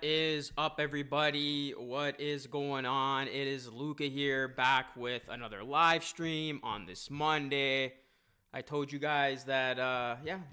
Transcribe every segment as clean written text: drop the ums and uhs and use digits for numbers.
is up, everybody? What is going on? It is Luca here, back with another live stream on this Monday. I told you guys that,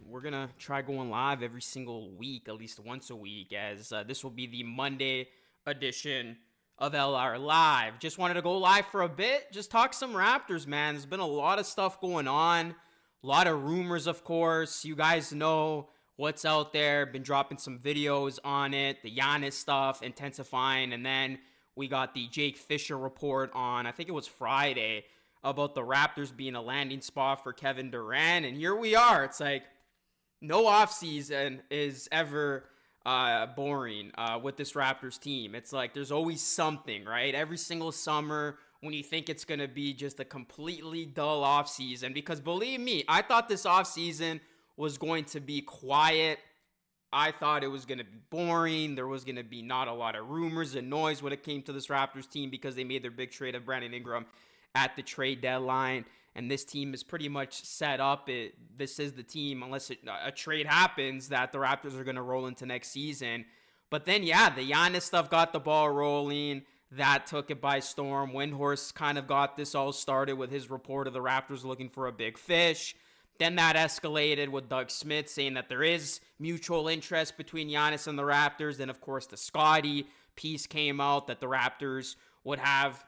we're going to try going live every single week, at least once a week, as this will be the Monday edition of LR Live. Just wanted to go live for a bit, just talk some Raptors, man. There's been a lot of stuff going on, a lot of rumors, of course. You guys know what's out there. Been dropping some videos on it. The Giannis stuff intensifying. And then we got the Jake Fisher report on, I think it was Friday, about the Raptors being a landing spot for Kevin Durant. And here we are. It's like no offseason is ever boring with this Raptors team. It's like there's always something, right? Every single summer when you think it's going to be just a completely dull offseason. Because believe me, I thought this offseason was going to be quiet. I thought it was going to be boring. There was going to be not a lot of rumors and noise when it came to this Raptors team because they made their big trade of Brandon Ingram at the trade deadline. And this team is pretty much set up. This is the team, unless a trade happens, that the Raptors are going to roll into next season. But then, the Giannis stuff got the ball rolling. That took it by storm. Windhorst kind of got this all started with his report of the Raptors looking for a big fish. Then that escalated with Doug Smith saying that there is mutual interest between Giannis and the Raptors. Then, of course, the Scotty piece came out that the Raptors would have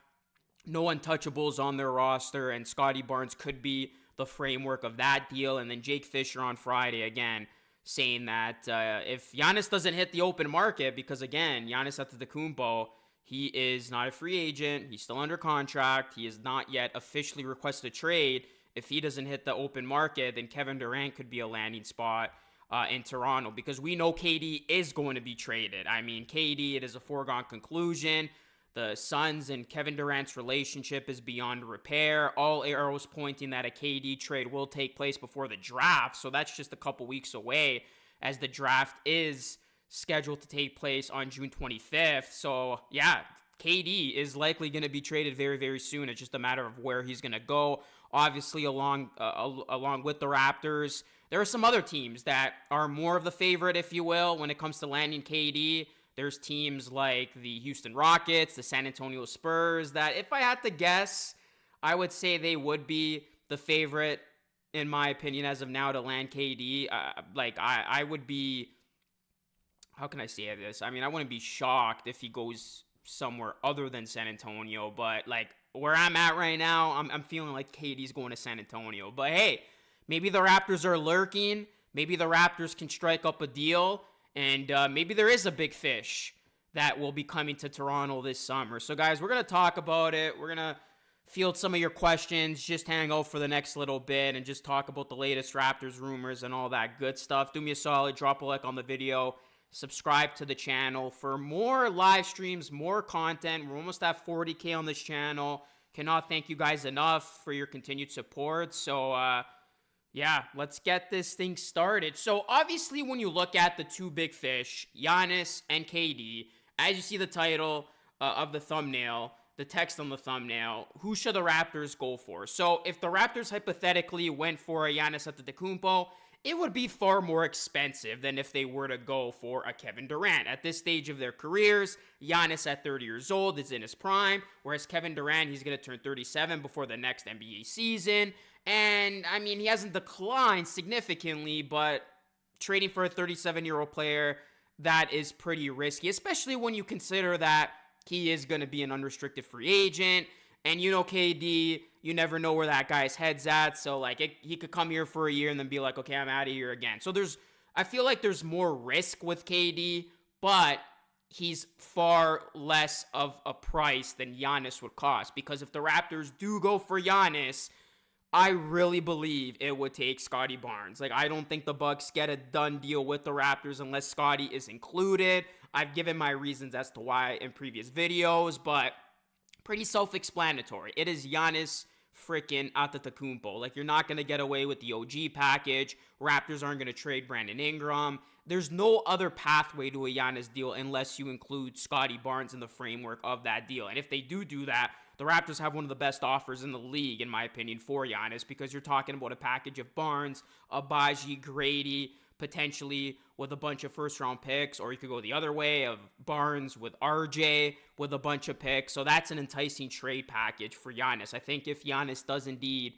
no untouchables on their roster, and Scotty Barnes could be the framework of that deal. And then Jake Fisher on Friday, again, saying that if Giannis doesn't hit the open market, because, again, Giannis Antetokounmpo, he is not a free agent. He's still under contract. He has not yet officially requested a trade. If he doesn't hit the open market, then Kevin Durant could be a landing spot in Toronto, because we know KD is going to be traded. I mean, KD, it is a foregone conclusion. The Suns and Kevin Durant's relationship is beyond repair. All arrows pointing that a KD trade will take place before the draft. So that's just a couple weeks away, as the draft is scheduled to take place on June 25th. So, KD is likely going to be traded very, very soon. It's just a matter of where he's going to go. Obviously, along with the Raptors, there are some other teams that are more of the favorite, if you will, when it comes to landing KD. There's teams like the Houston Rockets, the San Antonio Spurs, that if I had to guess, I would say they would be the favorite, in my opinion, as of now, to land KD. I would be, how can I say this? I mean, I wouldn't be shocked if he goes somewhere other than San Antonio, but where I'm at right now, I'm feeling like KD's going to San Antonio. But hey, maybe the Raptors are lurking. Maybe the Raptors can strike up a deal, and maybe there is a big fish that will be coming to Toronto this summer. So guys, we're going to talk about it. We're going to field some of your questions, just hang out for the next little bit and just talk about the latest Raptors rumors and all that good stuff. Do me a solid, drop a like on the video. Subscribe to the channel for more live streams, more content. We're almost at 40K on this channel. Cannot thank you guys enough for your continued support. So, let's get this thing started. So, obviously, when you look at the two big fish, Giannis and KD, as you see the title of the thumbnail, the text on the thumbnail, who should the Raptors go for? So, if the Raptors hypothetically went for a Giannis Antetokounmpo, it would be far more expensive than if they were to go for a Kevin Durant. At this stage of their careers, Giannis at 30 years old is in his prime, whereas Kevin Durant, he's going to turn 37 before the next NBA season. And, I mean, he hasn't declined significantly, but trading for a 37-year-old player, that is pretty risky, especially when you consider that he is going to be an unrestricted free agent. And you know KD, you never know where that guy's head's at. So, he could come here for a year and then be like, okay, I'm out of here again. So, I feel like there's more risk with KD, but he's far less of a price than Giannis would cost. Because if the Raptors do go for Giannis, I really believe it would take Scotty Barnes. I don't think the Bucks get a done deal with the Raptors unless Scotty is included. I've given my reasons as to why in previous videos, but pretty self-explanatory. It is Giannis freaking Antetokounmpo. You're not going to get away with the OG package. Raptors aren't going to trade Brandon Ingram. There's no other pathway to a Giannis deal unless you include Scotty Barnes in the framework of that deal. And if they do that, the Raptors have one of the best offers in the league, in my opinion, for Giannis, because you're talking about a package of Barnes, Abaji, Grady, potentially with a bunch of first-round picks, or you could go the other way of Barnes with RJ with a bunch of picks. So that's an enticing trade package for Giannis. I think if Giannis does indeed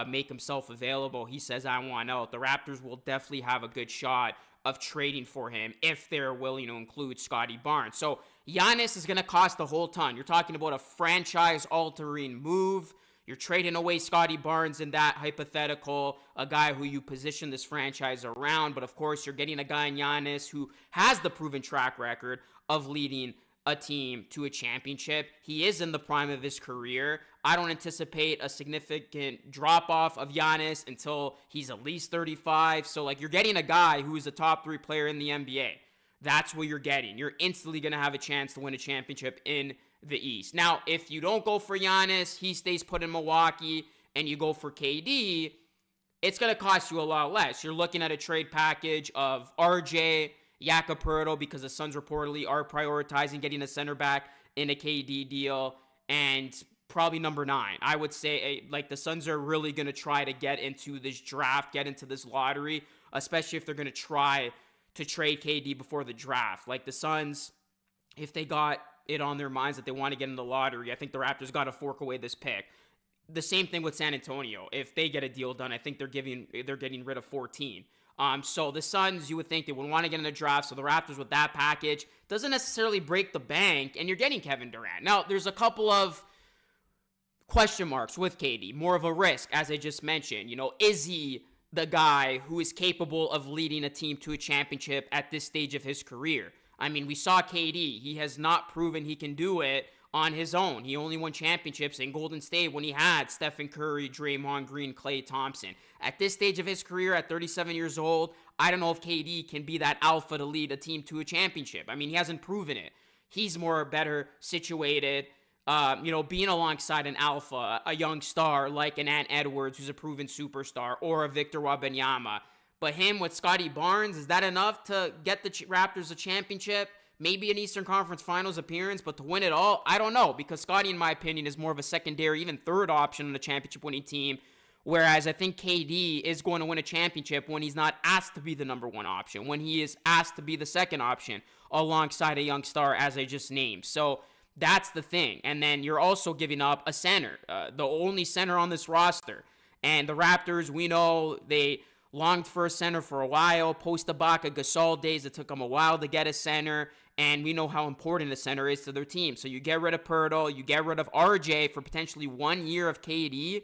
make himself available, he says, I want out, the Raptors will definitely have a good shot of trading for him if they're willing to include Scotty Barnes. So Giannis is going to cost a whole ton. You're talking about a franchise-altering move. You're trading away Scotty Barnes in that hypothetical, a guy who you position this franchise around. But of course, you're getting a guy in Giannis who has the proven track record of leading a team to a championship. He is in the prime of his career. I don't anticipate a significant drop-off of Giannis until he's at least 35. So, like, you're getting a guy who is a top 3 player in the NBA. That's what you're getting. You're instantly going to have a chance to win a championship in the East. Now, if you don't go for Giannis, he stays put in Milwaukee, and you go for KD, it's going to cost you a lot less. You're looking at a trade package of RJ, Jakob Poeltl, because the Suns reportedly are prioritizing getting a center back in a KD deal, and probably number 9. I would say, like, the Suns are really going to try to get into this draft, get into this lottery, especially if they're going to try to trade KD before the draft. Like, the Suns, if they got it on their minds that they want to get in the lottery, I think the Raptors got to fork away this pick. The same thing with San Antonio. If they get a deal done, I think they're getting rid of 14. So the Suns, you would think they would want to get in the draft. So the Raptors with that package doesn't necessarily break the bank, and you're getting Kevin Durant. Now, there's a couple of question marks with KD, more of a risk, as I just mentioned. You know, is he the guy who is capable of leading a team to a championship at this stage of his career? I mean, we saw KD. He has not proven he can do it on his own. He only won championships in Golden State when he had Stephen Curry, Draymond Green, Klay Thompson. At this stage of his career, at 37 years old, I don't know if KD can be that alpha to lead a team to a championship. I mean, he hasn't proven it. He's more better situated, being alongside an alpha, a young star like an Ant Edwards, who's a proven superstar, or a Victor Wembanyama. But him with Scotty Barnes, is that enough to get the Raptors a championship? Maybe an Eastern Conference Finals appearance, but to win it all, I don't know. Because Scotty, in my opinion, is more of a secondary, even third option on a championship-winning team. Whereas I think KD is going to win a championship when he's not asked to be the number 1 option, when he is asked to be the second option alongside a young star, as I just named. So that's the thing. And then you're also giving up a center, the only center on this roster. And the Raptors, we know they longed for a center for a while. Post-Ibaka, Gasol days, it took them a while to get a center. And we know how important a center is to their team. So you get rid of Poeltl, you get rid of RJ for potentially 1 year of KD.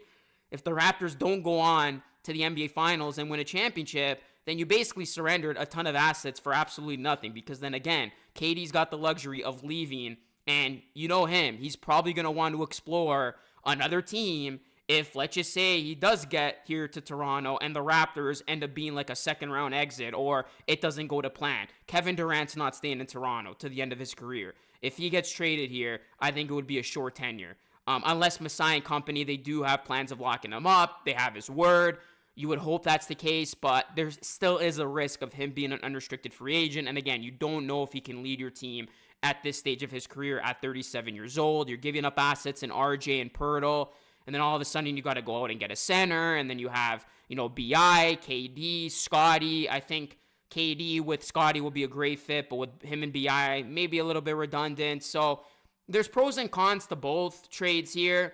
If the Raptors don't go on to the NBA Finals and win a championship, then you basically surrendered a ton of assets for absolutely nothing. Because then again, KD's got the luxury of leaving, and you know him. He's probably going to want to explore another team if, let's just say, he does get here to Toronto and the Raptors end up being like a second-round exit, or it doesn't go to plan. Kevin Durant's not staying in Toronto to the end of his career. If he gets traded here, I think it would be a short tenure. Unless Masai and company, they do have plans of locking him up. They have his word. You would hope that's the case, but there still is a risk of him being an unrestricted free agent. And again, you don't know if he can lead your team at this stage of his career at 37 years old. You're giving up assets in RJ and Poeltl. And then all of a sudden, you got to go out and get a center. And then you have, BI, KD, Scotty. I think KD with Scotty will be a great fit, but with him and BI, maybe a little bit redundant. So there's pros and cons to both trades here.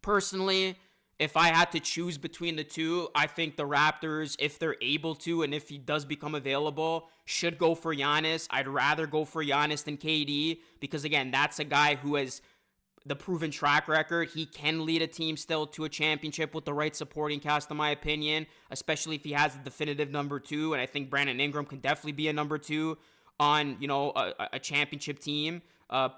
Personally, if I had to choose between the two, I think the Raptors, if they're able to, and if he does become available, should go for Giannis. I'd rather go for Giannis than KD because, again, that's a guy who has the proven track record. He can lead a team still to a championship with the right supporting cast, in my opinion, especially if he has a definitive number 2. And I think Brandon Ingram can definitely be a number 2 on, a championship team. I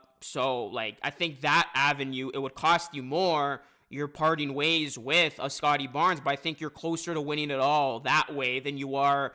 think that avenue, it would cost you more. You're parting ways with a Scotty Barnes, but I think you're closer to winning it all that way than you are,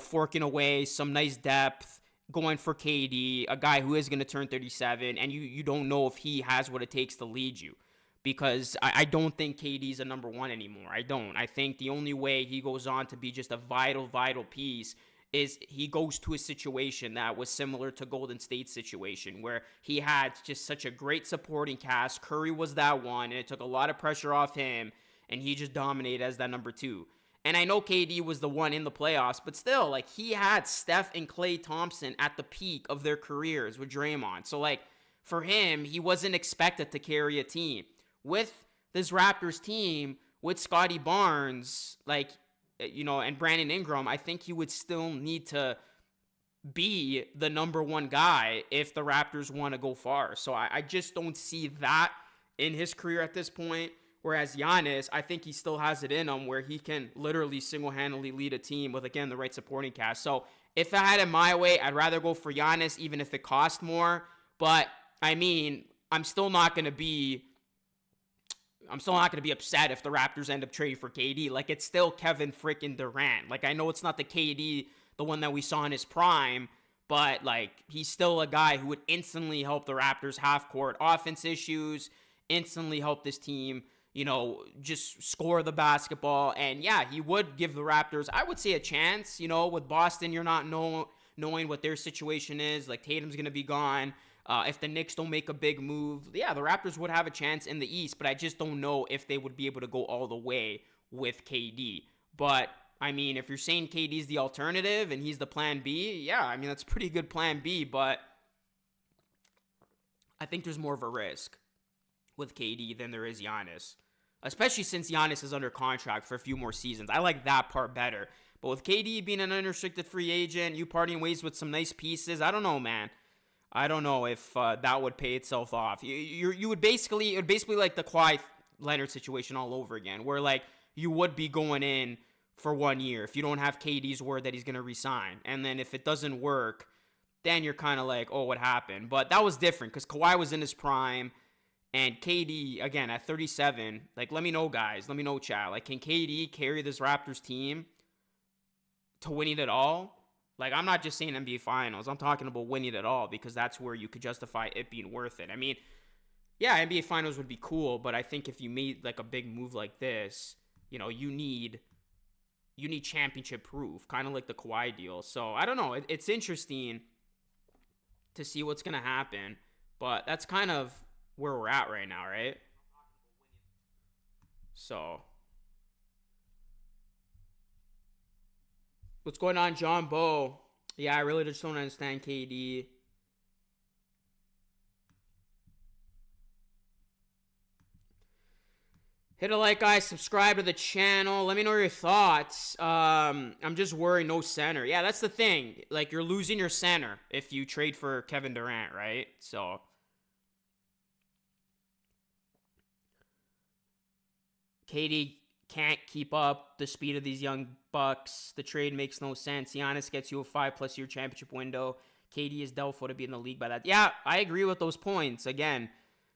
forking away some nice depth, going for KD, a guy who is going to turn 37, and you don't know if he has what it takes to lead you. Because I don't think KD's a number 1 anymore. I don't. I think the only way he goes on to be just a vital, vital piece is he goes to a situation that was similar to Golden State's situation, where he had just such a great supporting cast. Curry was that one, and it took a lot of pressure off him, and he just dominated as that number 2. And I know KD was the one in the playoffs, but still, like, he had Steph and Klay Thompson at the peak of their careers with Draymond. So, like, for him, he wasn't expected to carry a team. With this Raptors team, with Scotty Barnes, like, and Brandon Ingram, I think he would still need to be the number one guy if the Raptors want to go far. So I just don't see that in his career at this point. Whereas Giannis, I think he still has it in him where he can literally single-handedly lead a team with, again, the right supporting cast. So if I had it my way, I'd rather go for Giannis, even if it cost more. But, I mean, I'm still not going to be upset if the Raptors end up trading for KD. Like, it's still Kevin freaking Durant. Like, I know it's not the KD, the one that we saw in his prime, but, like, he's still a guy who would instantly help the Raptors' half-court offense issues, instantly help this team, just score the basketball. And, yeah, he would give the Raptors, I would say, a chance. With Boston, you're not knowing what their situation is. Like, Tatum's going to be gone. If the Knicks don't make a big move, yeah, the Raptors would have a chance in the East, but I just don't know if they would be able to go all the way with KD. But, I mean, if you're saying KD's the alternative and he's the plan B, yeah, I mean, that's a pretty good plan B, but I think there's more of a risk with KD than there is Giannis, especially since Giannis is under contract for a few more seasons. I like that part better. But with KD being an unrestricted free agent, you parting ways with some nice pieces, I don't know, man. I don't know if that would pay itself off. It would basically like the Kawhi Leonard situation all over again, where like you would be going in for 1 year if you don't have KD's word that he's going to resign. And then if it doesn't work, then you're kind of like, oh, what happened? But that was different because Kawhi was in his prime and KD, again, at 37, like, let me know, guys. Let me know, chat. Like, can KD carry this Raptors team to winning it all? Like, I'm not just saying NBA Finals. I'm talking about winning it all because that's where you could justify it being worth it. I mean, yeah, NBA Finals would be cool, but I think if you made, like, a big move like this, you need championship proof, kind of like the Kawhi deal. So, I don't know. It's interesting to see what's going to happen, but that's kind of where we're at right now, right? So, what's going on, John Bow? Yeah, I really just don't understand KD. Hit a like, guys. Subscribe to the channel. Let me know your thoughts. I'm just worried no center. Yeah, that's the thing. Like, you're losing your center if you trade for Kevin Durant, right? So, KD can't keep up the speed of these young Bucks. The trade makes no sense. Giannis gets you a 5+ year championship window. KD is doubtful to be in the league by that. Yeah, I agree with those points. Again,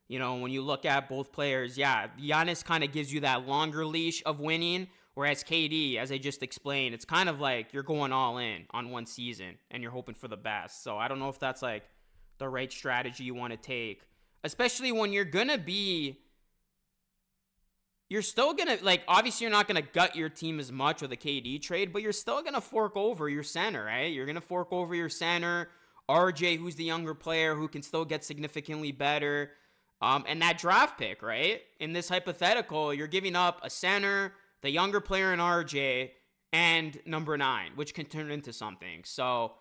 when you look at both players, yeah, Giannis kind of gives you that longer leash of winning, whereas KD, as I just explained, it's kind of like you're going all in on one season and you're hoping for the best. So I don't know if that's like the right strategy you want to take, especially when you're going to be... You're still going to, like, obviously you're not going to gut your team as much with a KD trade, but you're still going to fork over your center, right? You're going to fork over your center, RJ, who's the younger player who can still get significantly better, and that draft pick, right? In this hypothetical, you're giving up a center, the younger player in RJ, and number 9, which can turn into something. So,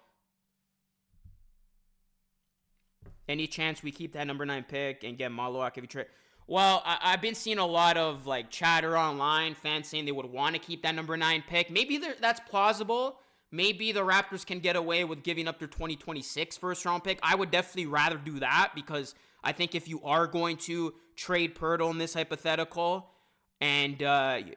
any chance we keep that number 9 pick and get Malawak if you trade? Well, I've been seeing a lot of like chatter online, fans saying they would want to keep that number 9 pick. Maybe that's plausible. Maybe the Raptors can get away with giving up their 2026 first-round pick. I would definitely rather do that because I think if you are going to trade Pirtle in this hypothetical and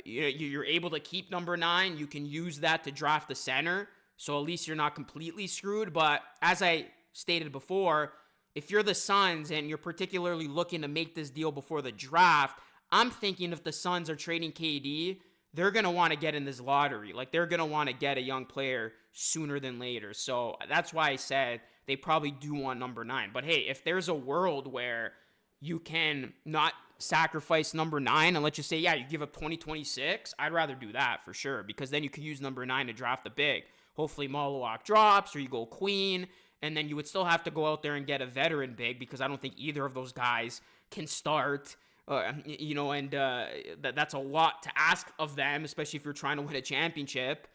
you're able to keep number 9, you can use that to draft the center. So at least you're not completely screwed. But as I stated before, if you're the Suns and you're particularly looking to make this deal before the draft, I'm thinking if the Suns are trading KD, they're going to want to get in this lottery. Like, they're going to want to get a young player sooner than later. So that's why I said they probably do want number 9. But hey, if there's a world where you can not sacrifice number 9 and let's just say, yeah, you give up 2026, I'd rather do that for sure because then you can use number 9 to draft the big. Hopefully Malawak drops or you go Queen. And then you would still have to go out there and get a veteran big because I don't think either of those guys can start That's a lot to ask of them, especially if you're trying to win a championship.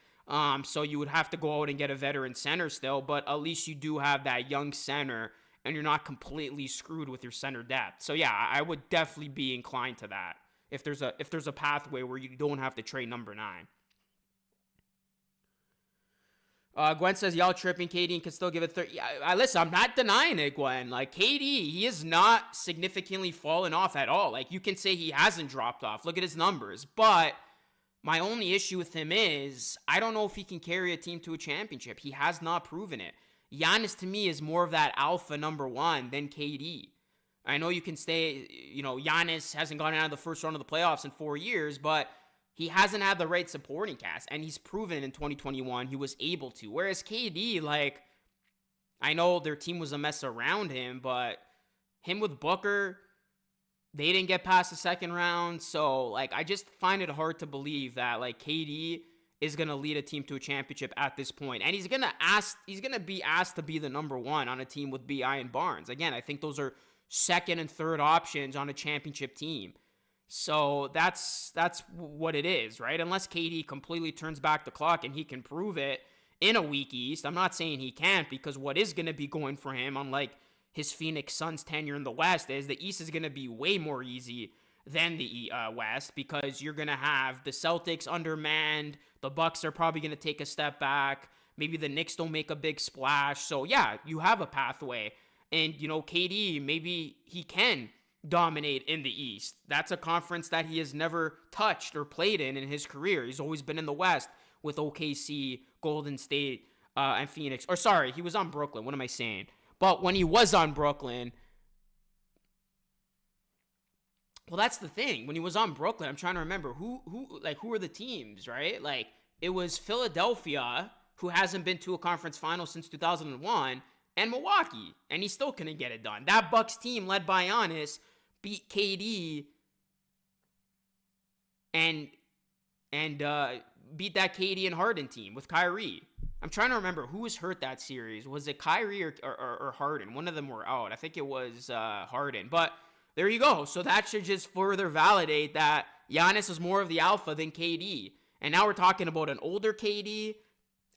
So you would have to go out and get a veteran center still, but at least you do have that young center, and you're not completely screwed with your center depth. So yeah, I would definitely be inclined to that if there's a pathway where you don't have to trade number 9. Gwen says, y'all tripping. KD can still give it 30. Yeah, listen, I'm not denying it, Gwen. Like, KD, he has not significantly fallen off at all. Like, you can say he hasn't dropped off. Look at his numbers. But my only issue with him is I don't know if he can carry a team to a championship. He has not proven it. Giannis, to me, is more of that alpha number 1 than KD. I know you can say, Giannis hasn't gone out of the first round of the playoffs in 4 years, but he hasn't had the right supporting cast, and he's proven in 2021 he was able to. Whereas KD, like, I know their team was a mess around him, but him with Booker, they didn't get past the second round. So, like, I just find it hard to believe that, like, KD is going to lead a team to a championship at this point. And he's going to be asked to be the number 1 on a team with BI and Barnes. Again, I think those are second and third options on a championship team. So that's what it is, right? Unless KD completely turns back the clock and he can prove it in a weak East. I'm not saying he can't, because what is going to be going for him, unlike his Phoenix Suns tenure in the West, is the East is going to be way more easy than the West, because you're going to have the Celtics undermanned. The Bucks are probably going to take a step back. Maybe the Knicks don't make a big splash. So yeah, you have a pathway. And, KD, maybe he can dominate in the East. That's a conference that he has never touched or played in his career. He's always been in the West with OKC, Golden State, and Phoenix. Or sorry, he was on Brooklyn. What am I saying? But when he was on Brooklyn, well, that's the thing. When he was on Brooklyn, I'm trying to remember who were the teams, right? Like, it was Philadelphia, who hasn't been to a conference final since 2001, and Milwaukee, and he still couldn't get it done. That Bucks team, led by Giannis, beat KD and beat that KD and Harden team with Kyrie. I'm trying to remember who was hurt that series. Was it Kyrie or Harden? One of them were out. I think it was Harden. But there you go. So that should just further validate that Giannis is more of the alpha than KD. And now we're talking about an older KD.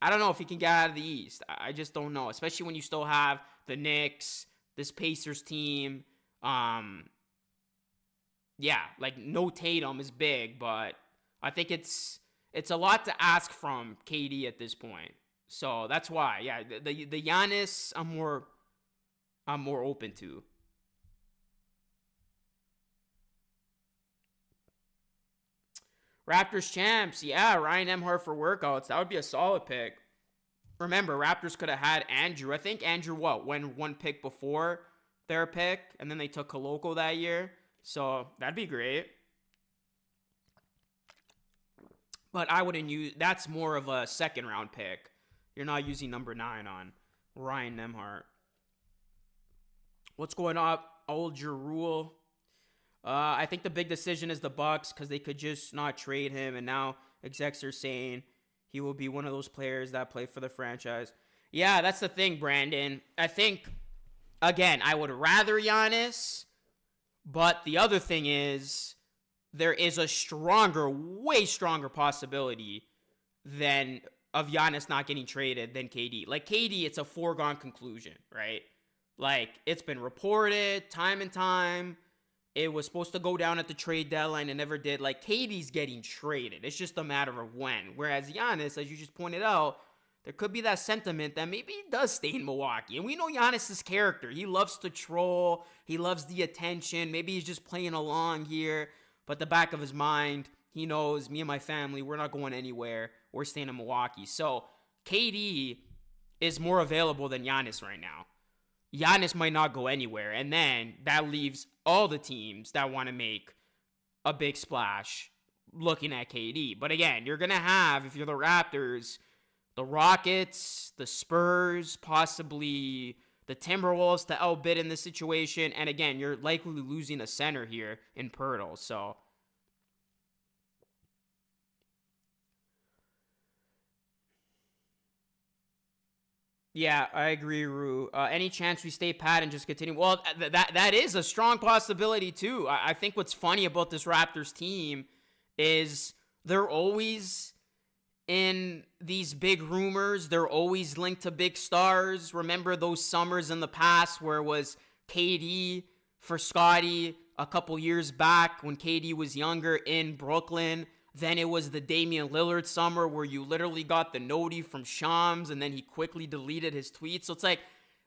I don't know if he can get out of the East. I just don't know, especially when you still have the Knicks, this Pacers team. Yeah, like, no Tatum is big, but I think it's a lot to ask from KD at this point. So that's why, yeah, the Giannis I'm more open to. Raptors champs, yeah, Ryan Nembhard for workouts. That would be a solid pick. Remember, Raptors could have had Andrew. I think Andrew, went 1 pick before their pick, and then they took Koloko that year. So that'd be great. But I wouldn't use, that's more of a second round pick. You're not using number 9 on Ryan Nembhard. What's going on, old your rule? I think the big decision is the Bucks, because they could just not trade him, and now execs are saying he will be one of those players that play for the franchise. Yeah, that's the thing, Brandon. I think, again, I would rather Giannis, but the other thing is there is a way stronger possibility of Giannis not getting traded than KD. Like, KD, it's a foregone conclusion, right? Like, it's been reported time and time. It was supposed to go down at the trade deadline and never did. Like, KD's getting traded. It's just a matter of when. Whereas Giannis, as you just pointed out, there could be that sentiment that maybe he does stay in Milwaukee. And we know Giannis' character. He loves to troll. He loves the attention. Maybe he's just playing along here. But the back of his mind, he knows, me and my family, we're not going anywhere. We're staying in Milwaukee. So KD is more available than Giannis right now. Giannis might not go anywhere. And then that leaves all the teams that want to make a big splash looking at KD. But again, you're going to have, if you're the Raptors, the Rockets, the Spurs, possibly the Timberwolves to outbid in this situation. And again, you're likely losing a center here in Pirtle. So Yeah, I agree, Rue. Any chance we stay pat and just continue? Well, that is a strong possibility too. I think what's funny about this Raptors team is they're always in these big rumors. They're always linked to big stars. Remember those summers in the past where it was KD for Scotty a couple years back when KD was younger in Brooklyn. Then it was the Damian Lillard summer where you literally got the noti from Shams and then he quickly deleted his tweets. So it's like,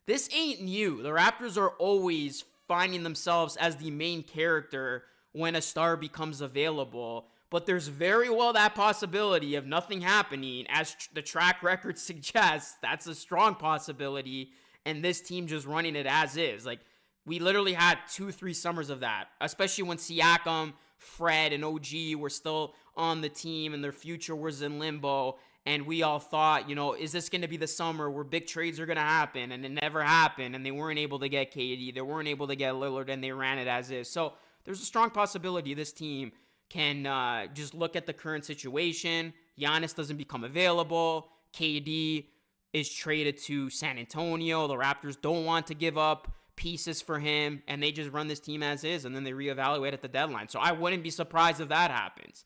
this ain't new. The Raptors are always finding themselves as the main character when a star becomes available. But there's very well that possibility of nothing happening, as the track record suggests. That's a strong possibility, and this team just running it as is. Like, we literally had 2-3 summers of that, especially when Siakam, Fred, and OG were still on the team and their future was in limbo. And we all thought, is this going to be the summer where big trades are going to happen? And it never happened. And they weren't able to get KD. They weren't able to get Lillard, and they ran it as is. So there's a strong possibility this team can just look at the current situation. Giannis doesn't become available. KD is traded to San Antonio. The Raptors don't want to give up pieces for him, and they just run this team as is, and then they reevaluate at the deadline. So I wouldn't be surprised if that happens.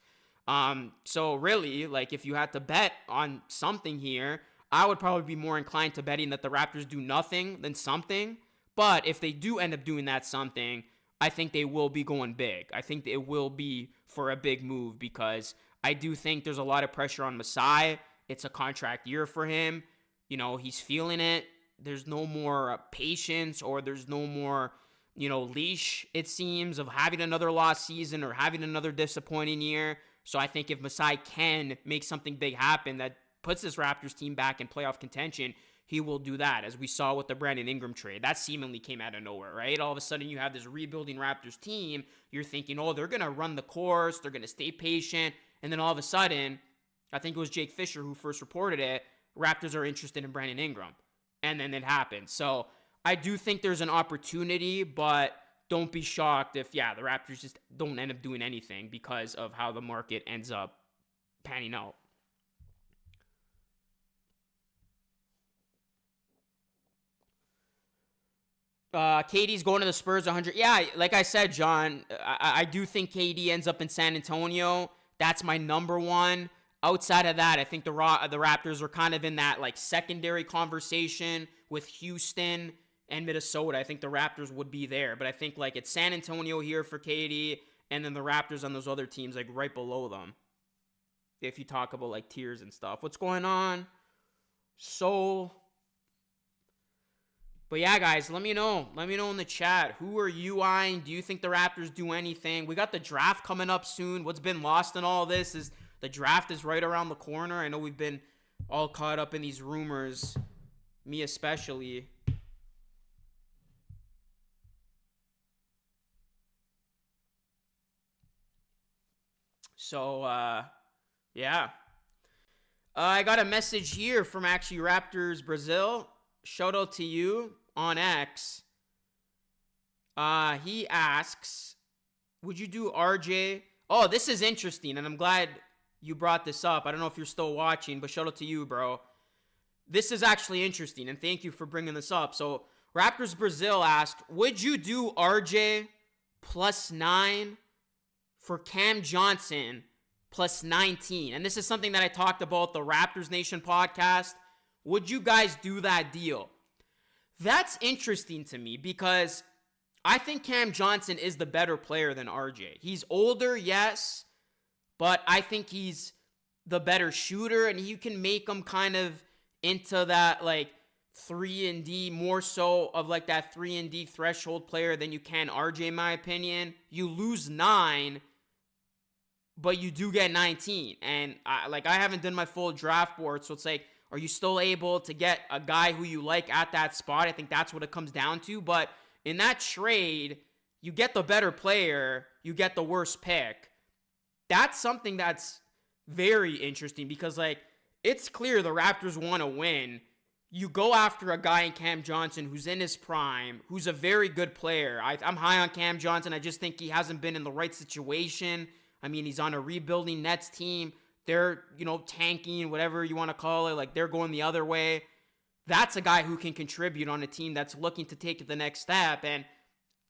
So really, like, if you had to bet on something here, I would probably be more inclined to betting that the Raptors do nothing than something. But if they do end up doing that something, I think they will be going big. I think it will be for a big move because I do think there's a lot of pressure on Masai. It's a contract year for him. He's feeling it. There's no more patience, or there's no more, leash, it seems, of having another lost season or having another disappointing year. So I think if Masai can make something big happen that puts this Raptors team back in playoff contention, he will do that, as we saw with the Brandon Ingram trade. That seemingly came out of nowhere, right? All of a sudden, you have this rebuilding Raptors team. You're thinking, oh, they're going to run the course. They're going to stay patient. And then all of a sudden, I think it was Jake Fisher who first reported it, Raptors are interested in Brandon Ingram. And then it happened. So I do think there's an opportunity, but don't be shocked if, the Raptors just don't end up doing anything because of how the market ends up panning out. KD's going to the Spurs 100. Yeah, like I said, John, I do think KD ends up in San Antonio. That's my number one. Outside of that, I think the Raptors are kind of in that like secondary conversation with Houston and Minnesota. I think the Raptors would be there, but I think like it's San Antonio here for KD, and then the Raptors on those other teams like right below them. If you talk about like tiers and stuff, what's going on? But yeah, guys, let me know. Let me know in the chat. Who are you eyeing? Do you think the Raptors do anything? We got the draft coming up soon. What's been lost in all this is the draft is right around the corner. I know we've been all caught up in these rumors, me especially. So, yeah. I got a message here from actually Raptors Brazil. Shout out to you on X. He asks, would you do RJ? Oh, this is interesting, and I'm glad you brought this up. I don't know if you're still watching, but shout out to you, bro. This is actually interesting, and thank you for bringing this up. So, Raptors Brazil asked, would you do RJ +9 for Cam Johnson +19? And this is something that I talked about the Raptors Nation podcast. Would you guys do that deal? That's interesting to me because I think Cam Johnson is the better player than RJ. He's older, yes, but I think he's the better shooter, and you can make him kind of into that like 3-and-D, more so of like that 3-and-D threshold player than you can RJ, in my opinion. You lose 9, but you do get 19. And I haven't done my full draft board, so it's like, are you still able to get a guy who you like at that spot? I think that's what it comes down to. But in that trade, you get the better player, you get the worst pick. That's something that's very interesting because, like, it's clear the Raptors want to win. You go after a guy in Cam Johnson who's in his prime, who's a very good player. I'm high on Cam Johnson. I just think he hasn't been in the right situation. I mean, he's on a rebuilding Nets team. They're, tanking, whatever you want to call it. Like, they're going the other way. that's a guy who can contribute on a team that's looking to take the next step. And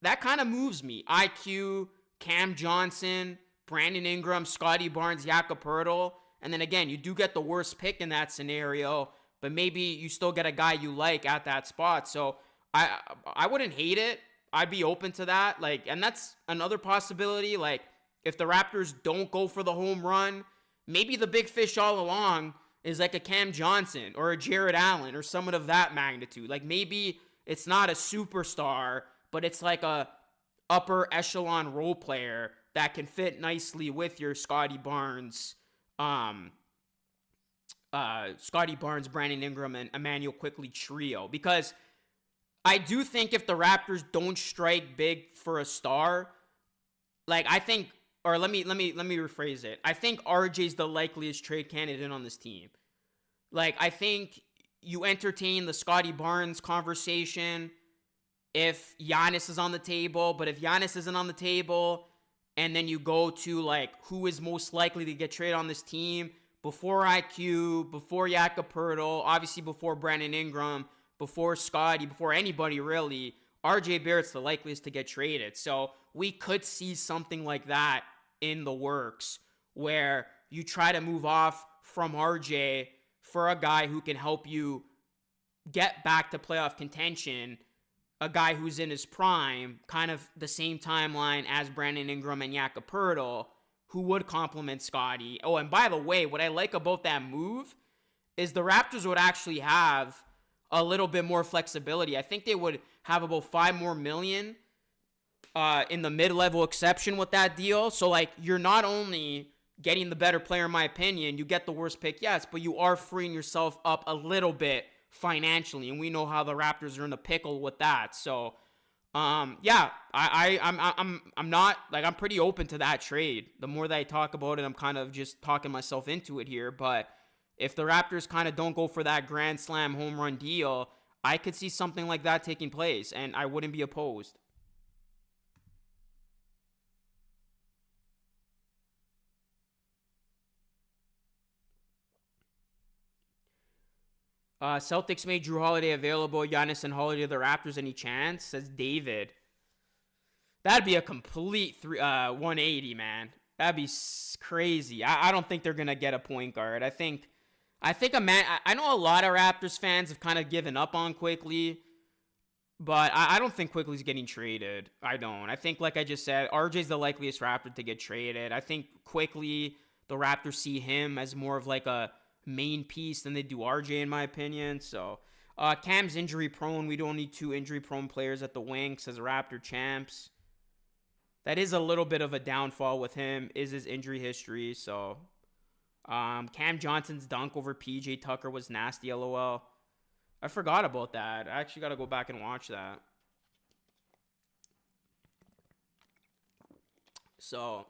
that kind of moves me. IQ, Cam Johnson, Brandon Ingram, Scotty Barnes, Jakob Poeltl. And then again, you do get the worst pick in that scenario, but maybe you still get a guy you like at that spot. So I wouldn't hate it. I'd be open to that. Like, and that's another possibility. Like, if the Raptors don't go for the home run, maybe the big fish all along is like a Cam Johnson or a Jared Allen or someone of that magnitude. Like, maybe it's not a superstar, but it's like a upper echelon role player that can fit nicely with your Scotty Barnes, Brandon Ingram, and Emmanuel Quickley trio. Because I do think if the Raptors don't strike big for a star, like, I think, or let me rephrase it. I think RJ's the likeliest trade candidate on this team. Like, I think you entertain the Scotty Barnes conversation if Giannis is on the table, but if Giannis isn't on the table, and then you go to, like, who is most likely to get traded on this team before IQ, before Jakob Poeltl, obviously before Brandon Ingram, before Scotty, before anybody really, RJ Barrett's the likeliest to get traded. So we could see something like that in the works where you try to move off from RJ for a guy who can help you get back to playoff contention, a guy who's in his prime, kind of the same timeline as Brandon Ingram and Jakob Poeltl, who would complement Scotty. Oh, and by the way, what I like about that move is the Raptors would actually have a little bit more flexibility. I think they would have about $5 million more in the mid-level exception with that deal. So, like, you're not only getting the better player, in my opinion, you get the worst pick, yes, but you are freeing yourself up a little bit financially, and we know how the Raptors are in the pickle with that. So, yeah, I'm not, like, I'm pretty open to that trade. The more that I talk about it, I'm kind of just talking myself into it here. But if the Raptors kind of don't go for that grand slam home run deal, I could see something like that taking place, and I wouldn't be opposed. Celtics made Drew Holiday available. Giannis and Holiday to the Raptors. Any chance? Says David. That'd be a complete 180, man. That'd be crazy. I don't think they're gonna get a point guard. I think a man. I know a lot of Raptors fans have kind of given up on Quickley, but I don't think Quickley's getting traded. I don't. I think, like I just said, RJ's the likeliest Raptor to get traded. I think Quickley, the Raptors see him as more of like a main piece than they do RJ, in my opinion. So Cam's injury prone. We don't need two injury prone players at the wing, says Raptor Champs. That is a little bit of a downfall with him, is his injury history. So Cam Johnson's dunk over PJ Tucker was nasty, LOL. I forgot about that. I actually got to go back and watch that. So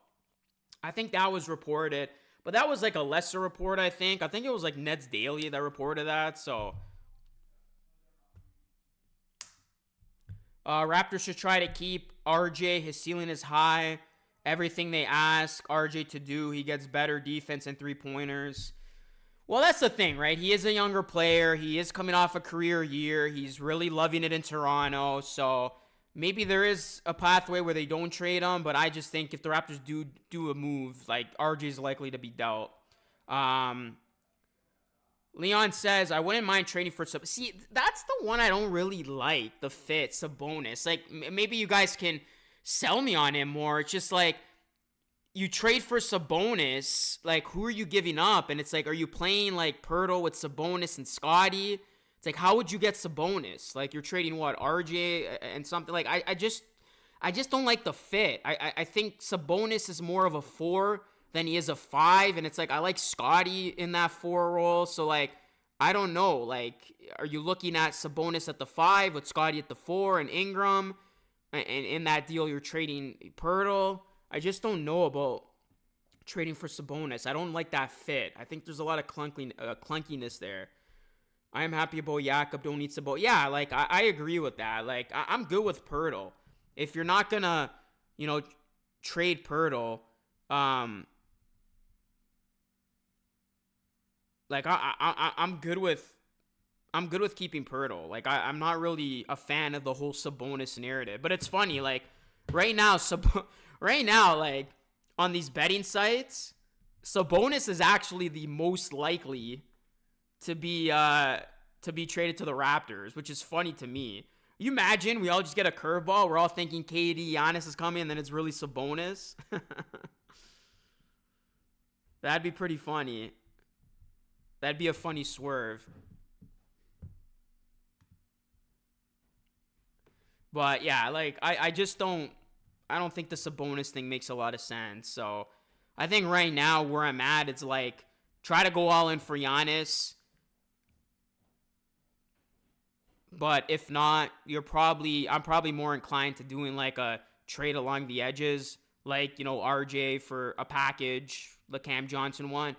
I think that was reported. But that was like a lesser report, I think. I think it was like Nets Daily that reported that. So Raptors should try to keep RJ. His ceiling is high. Everything they ask RJ to do, he gets better defense and three-pointers. Well, that's the thing, right? He is a younger player. He is coming off a career year. He's really loving it in Toronto. So maybe there is a pathway where they don't trade him, but I just think if the Raptors do a move, like, RJ is likely to be dealt. Leon says, I wouldn't mind trading for Sabonis. See, that's the one I don't really like, the fit, Sabonis. Like, maybe you guys can sell me on him more. It's just like, you trade for Sabonis, like, who are you giving up? And it's like, are you playing, like, Poeltl with Sabonis and Scotty? It's like, how would you get Sabonis? Like, you're trading, what, RJ and something? Like, I just don't like the fit. I think Sabonis is more of a 4 than he is a 5, and it's like, I like Scotty in that 4 role, so, like, I don't know. Like, are you looking at Sabonis at the 5 with Scotty at the 4 and Ingram? And in that deal, you're trading Poeltl. I just don't know about trading for Sabonis. I don't like that fit. I think there's a lot of clunkiness there. I am happy about Jakob. Don't need Sabonis. Yeah, like, I agree with that. Like, I'm good with Poeltl. If you're not going to, trade Poeltl, like, I'm good with I'm good with keeping Pirtle. Like I'm not really a fan of the whole Sabonis narrative. But it's funny, like right now, right now, like on these betting sites, Sabonis is actually the most likely to be traded to the Raptors, which is funny to me. You imagine we all just get a curveball. We're all thinking KD, Giannis is coming, and then it's really Sabonis. That'd be pretty funny. That'd be a funny swerve. But yeah, like I just I don't think the Sabonis thing makes a lot of sense. So I think right now where I'm at, it's like try to go all in for Giannis. But if not, I'm probably more inclined to doing like a trade along the edges, like, RJ for a package, the Cam Johnson one.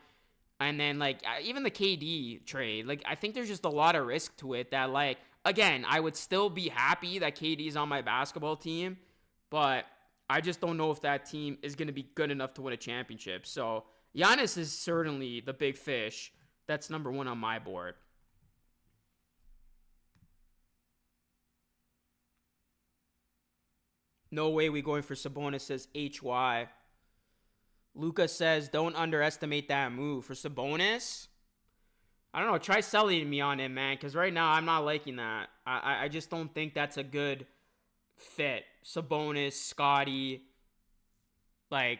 And then like even the KD trade, like I think there's just a lot of risk to it that like again, I would still be happy that KD's on my basketball team, but I just don't know if that team is going to be good enough to win a championship. So, Giannis is certainly the big fish. That's number 1 on my board. No way we going for Sabonis, says HY. Luca says, don't underestimate that move. For Sabonis, I don't know. Try selling me on him, man, because right now I'm not liking that. I just don't think that's a good fit. Sabonis, Scotty, like,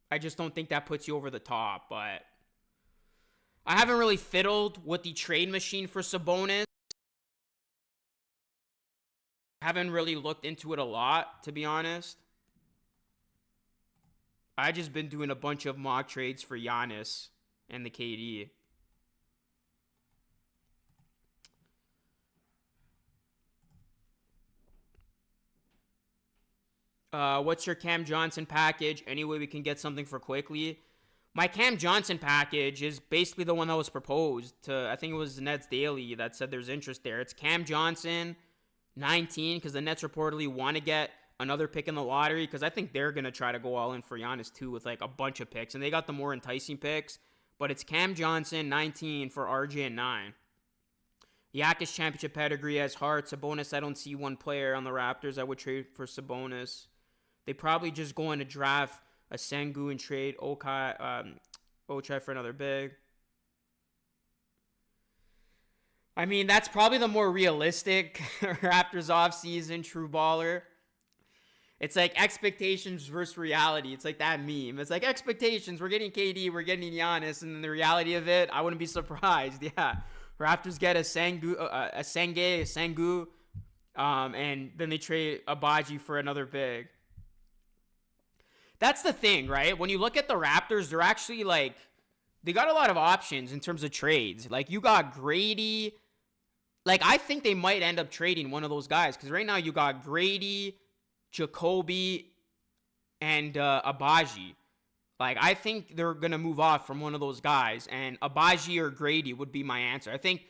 I just don't think that puts you over the top. But I haven't really fiddled with the trade machine for Sabonis. Haven't really looked into it a lot, to be honest. I just been doing a bunch of mock trades for Giannis and the KD. What's your Cam Johnson package? Any way we can get something for quickly? My Cam Johnson package is basically the one that was proposed to, I think it was Nets Daily that said there's interest there. It's Cam Johnson, 19, because the Nets reportedly want to get another pick in the lottery, because I think they're going to try to go all in for Giannis too with like a bunch of picks, and they got the more enticing picks. But it's Cam Johnson, 19 for RJ and 9. Giannis championship pedigree has heart. Sabonis, I don't see one player on the Raptors I would trade for Sabonis. They probably just going to draft a Sengu and trade Ochai for another big. I mean, that's probably the more realistic Raptors offseason true baller. It's like expectations versus reality. It's like that meme. It's like expectations. We're getting KD, we're getting Giannis, and then the reality of it, I wouldn't be surprised. Yeah, Raptors get a Sengu, and then they trade Abaji for another big. That's the thing, right? When you look at the Raptors, they're actually like, they got a lot of options in terms of trades. Like you got Grady. Like I think they might end up trading one of those guys, because right now you got Grady, Jacoby, and Abaji. Like I think they're gonna move off from one of those guys, and Abaji or Grady would be my answer. I think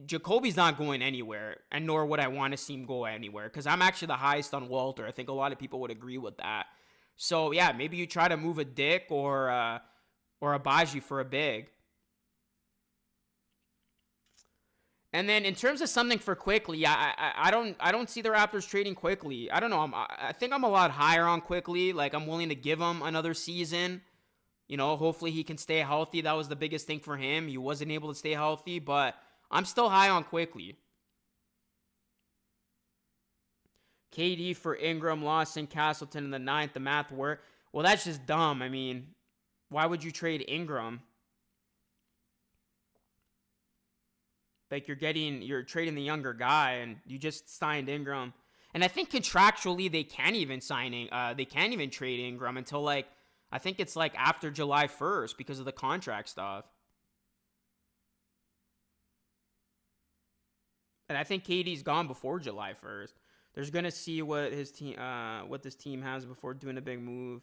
Jacoby's not going anywhere, and nor would I want to see him go anywhere, because I'm actually the highest on Walter. I think a lot of people would agree with that. So yeah, maybe you try to move a Dick or Abaji for a big. And then in terms of something for quickly, I don't see the Raptors trading quickly. I don't know. I think I'm a lot higher on quickly. Like I'm willing to give him another season. Hopefully he can stay healthy. That was the biggest thing for him. He wasn't able to stay healthy, but I'm still high on quickly. KD for Ingram, Lawson, Castleton in the 9th. The math work. Well, that's just dumb. I mean, why would you trade Ingram? Like you're trading the younger guy, and you just signed Ingram. And I think contractually they can't even trade Ingram until like, I think it's like after July 1st because of the contract stuff. And I think KD's gone before July 1st. They're going to see what his team, what this team has before doing a big move.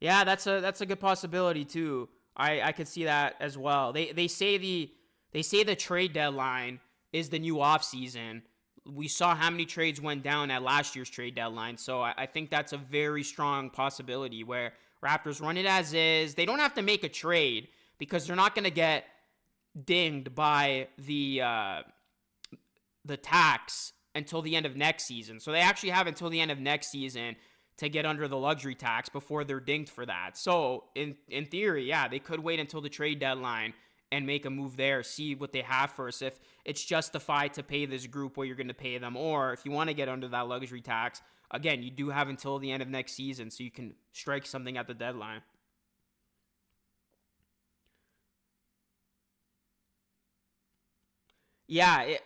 Yeah, that's a good possibility too. I could see that as well. They say the trade deadline is the new offseason. We saw how many trades went down at last year's trade deadline. So I think that's a very strong possibility where Raptors run it as is. They don't have to make a trade because they're not going to get dinged by the tax until the end of next season. So they actually have until the end of next season to get under the luxury tax before they're dinged for that. So in theory, yeah, they could wait until the trade deadline and make a move there, see what they have first, if it's justified to pay this group what you're going to pay them, or if you want to get under that luxury tax, again, you do have until the end of next season so you can strike something at the deadline. Yeah,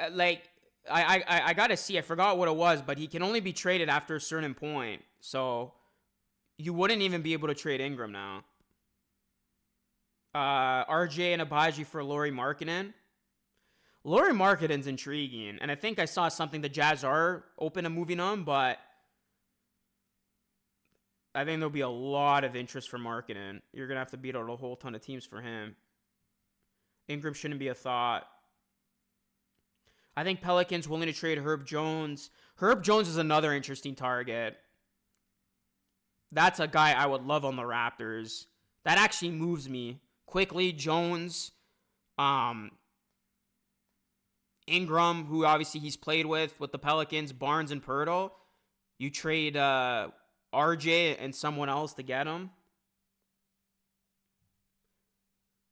I gotta see. I forgot what it was, but he can only be traded after a certain point. So you wouldn't even be able to trade Ingram now. RJ and Abaji for Lauri Markkanen. Lauri Markkanen's intriguing, and I think I saw something the Jazz are open to moving on, but I think there'll be a lot of interest for Markkanen. You're gonna have to beat out a whole ton of teams for him. Ingram shouldn't be a thought. I think Pelicans willing to trade Herb Jones. Herb Jones is another interesting target. That's a guy I would love on the Raptors. That actually moves me. Quickly, Jones, Ingram, who obviously he's played with the Pelicans, Barnes and Pirtle. You trade RJ and someone else to get him.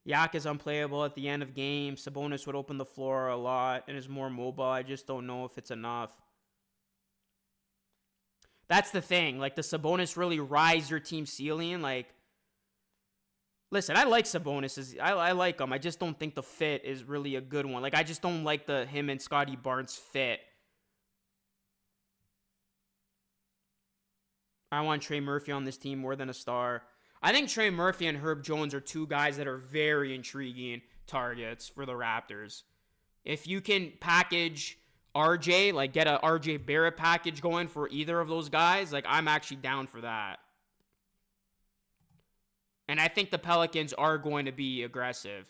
Yak is unplayable at the end of games. Sabonis would open the floor a lot and is more mobile. I just don't know if it's enough. That's the thing. Like, does Sabonis really rise your team ceiling? Like, listen, I like Sabonis. I like him. I just don't think the fit is really a good one. Like, I just don't like the him and Scotty Barnes fit. I want Trey Murphy on this team more than a star. I think Trey Murphy and Herb Jones are two guys that are very intriguing targets for the Raptors. If you can package RJ, like get a RJ Barrett package going for either of those guys, like I'm actually down for that. And I think the Pelicans are going to be aggressive.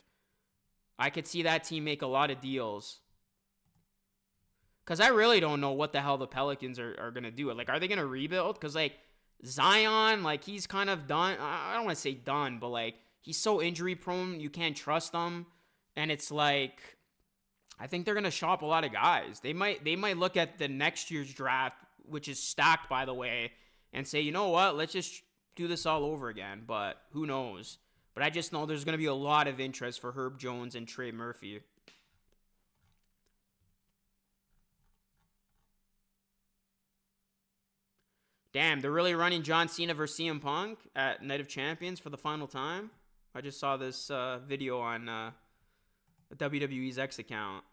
I could see that team make a lot of deals. Because I really don't know what the hell the Pelicans are going to do. Like, are they going to rebuild? Because, like, Zion, like, he's kind of done. I don't want to say done, but, like, he's so injury prone. You can't trust him. And it's like, I think they're going to shop a lot of guys. They might look at the next year's draft, which is stacked, by the way, and say, you know what, let's just do this all over again. But who knows? But I just know there's going to be a lot of interest for Herb Jones and Trey Murphy. Damn, they're really running John Cena versus CM Punk at Night of Champions for the final time. I just saw this video on WWE's X account.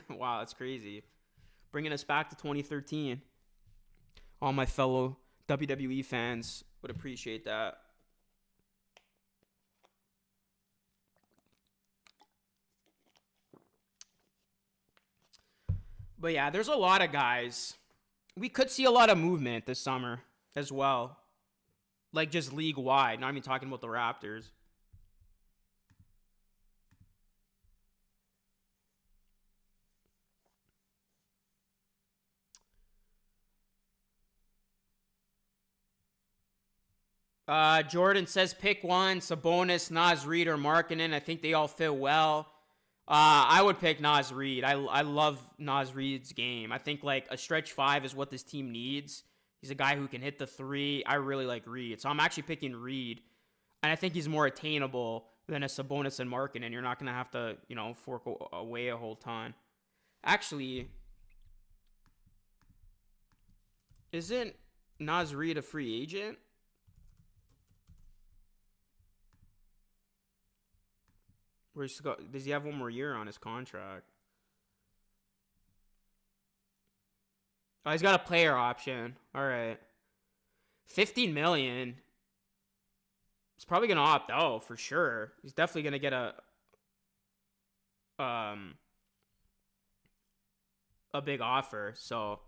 Wow, that's crazy. Bringing us back to 2013. All my fellow WWE fans would appreciate that. But yeah, there's a lot of guys. We could see a lot of movement this summer as well. Like just league wide. Not even talking about the Raptors. Jordan says pick one. Sabonis, Naz Reid, or Markkanen. I think they all fit well. I would pick Naz Reid. I love Naz Reid's game. I think like a stretch five is what this team needs. He's a guy who can hit the three. I really like Reid. So I'm actually picking Reid. And I think he's more attainable than a Sabonis and Markkanen. You're not going to have to, fork away a whole ton. Actually, isn't Naz Reid a free agent? Does he have one more year on his contract? Oh, he's got a player option. All right. $15 million. He's probably going to opt out for sure. He's definitely going to get a big offer. So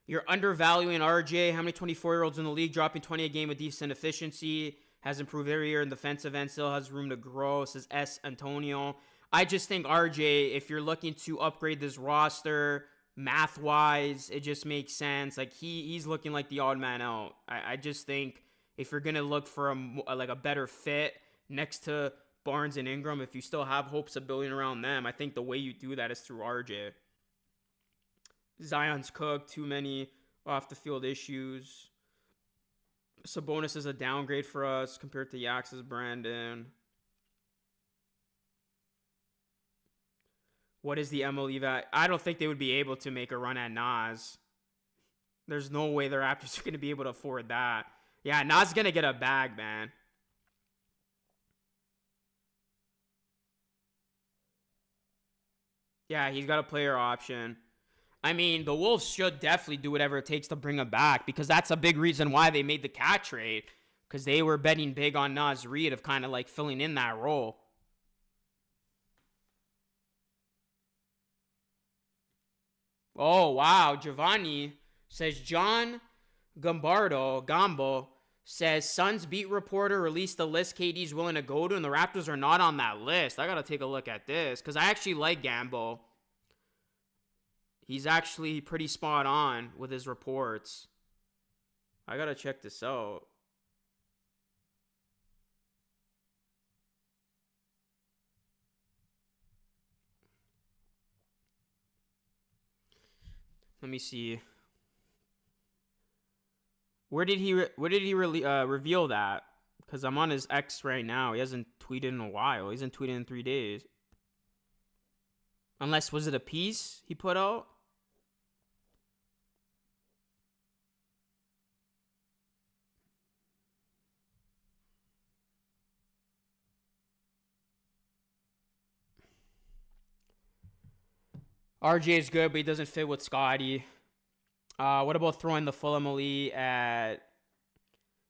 you're undervaluing RJ. How many 24-year-olds in the league dropping 20 a game with decent efficiency? Has improved every year in defensive end, still has room to grow, says S. Antonio. I just think RJ, if you're looking to upgrade this roster, math-wise, it just makes sense. Like, he's looking like the odd man out. I just think if you're going to look for a better fit, next to Barnes and Ingram, if you still have hopes of building around them, I think the way you do that is through RJ. Zion's cooked, too many off the field issues. Sabonis is a downgrade for us compared to Yax's Brandon. What is the MLE that? I don't think they would be able to make a run at Nas. There's no way the Raptors are going to be able to afford that. Yeah, Nas is going to get a bag, man. Yeah, he's got a player option. I mean, the Wolves should definitely do whatever it takes to bring him back because that's a big reason why they made the cat trade because they were betting big on Nas Reed of kind of like filling in that role. Oh, wow. Giovanni says John Gambo says Suns beat reporter released the list KD's willing to go to, and the Raptors are not on that list. I got to take a look at this because I actually like Gambo. He's actually pretty spot on with his reports. I got to check this out. Let me see. Where did he reveal that? Because I'm on his X right now. He hasn't tweeted in a while. He hasn't tweeted in 3 days. Unless, was it a piece he put out? RJ is good, but he doesn't fit with Scotty. What about throwing the Fulham elite at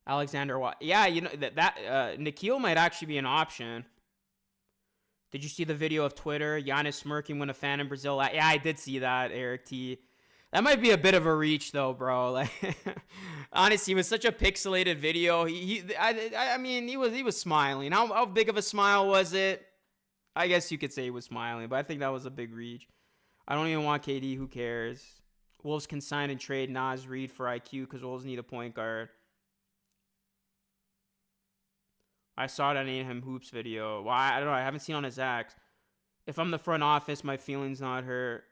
Alexander Watt? Yeah, you know that Nikhil might actually be an option. Did you see the video of Twitter? Giannis smirking when a fan in Brazil. Yeah, I did see that, Eric T. That might be a bit of a reach, though, bro. Like, honestly, it was such a pixelated video. I mean, he was smiling. How big of a smile was it? I guess you could say he was smiling, but I think that was a big reach. I don't even want KD. Who cares? Wolves can sign and trade Nas Reed for IQ because Wolves need a point guard. I saw it on A&M Hoops video. Well, I don't know. I haven't seen on his X. If I'm the front office, my feelings not hurt.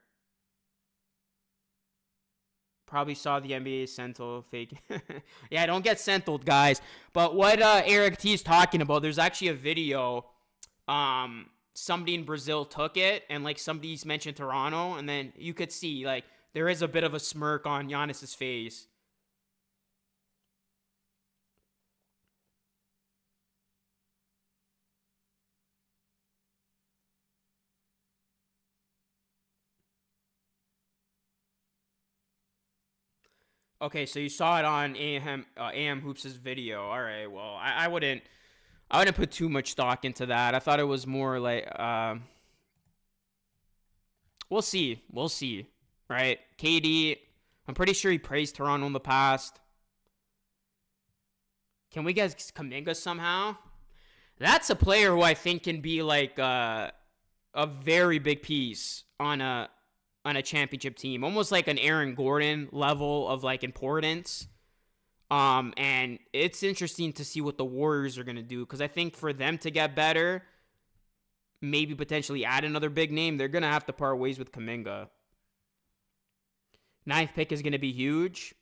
Probably saw the NBA Sentinel fake. Yeah, don't get Sentineled, guys. But what Eric T is talking about, there's actually a video. Somebody in Brazil took it, and like somebody's mentioned Toronto, and then you could see like there is a bit of a smirk on Giannis's face. Okay, so you saw it on AM Hoops' video. All right, well, I wouldn't put too much stock into that. I thought it was more like we'll see, right? KD, I'm pretty sure he praised Toronto in the past. Can we get Kuminga somehow? That's a player who I think can be like a very big piece on a championship team, almost like an Aaron Gordon level of like importance. And it's interesting to see what the Warriors are gonna do because I think for them to get better, maybe potentially add another big name, they're gonna have to part ways with Kuminga. 9th pick is gonna be huge.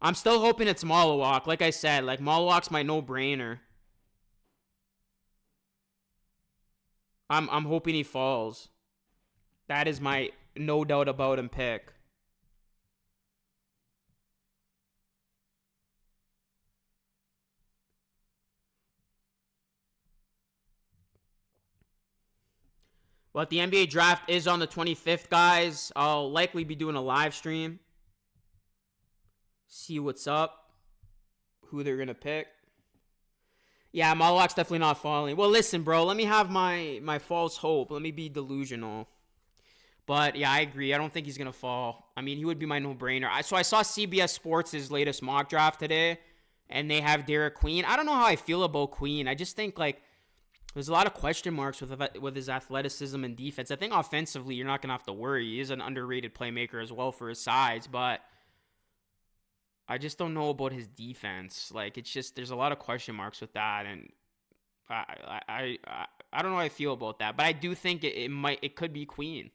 I'm still hoping it's Malawak. Like I said, like Malawak's my no-brainer. I'm hoping he falls. That is my no doubt about him pick. But the NBA draft is on the 25th, guys. I'll likely be doing a live stream. See what's up. Who they're going to pick. Yeah, Malawak's definitely not falling. Well, listen, bro. Let me have my false hope. Let me be delusional. But, yeah, I agree. I don't think he's going to fall. I mean, he would be my no-brainer. So I saw CBS Sports' latest mock draft today, and they have Derek Queen. I don't know how I feel about Queen. I just think, like, there's a lot of question marks with his athleticism and defense. I think offensively, you're not going to have to worry. He is an underrated playmaker as well for his size, but I just don't know about his defense. Like, it's just, there's a lot of question marks with that, and I don't know how I feel about that, but I do think it could be Queen.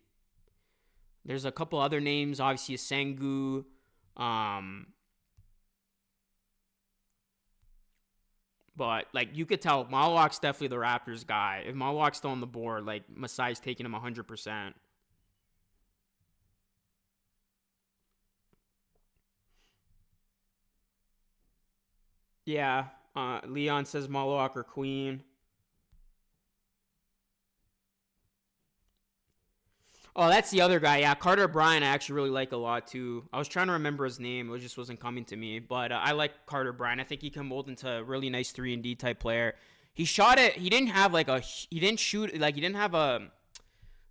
There's a couple other names, obviously Sengu, um, but like you could tell Malawak's definitely the Raptors guy. If Malawak's still on the board, like Masai's taking him 100%. Yeah, Leon says Malawak or Queen. Oh, that's the other guy. Yeah, Carter Bryant I actually really like a lot too. I was trying to remember his name. It just wasn't coming to me. But I like Carter Bryant. I think he can mold into a really nice 3-and-D type player. He shot it. He didn't have like a. He didn't shoot like he didn't have a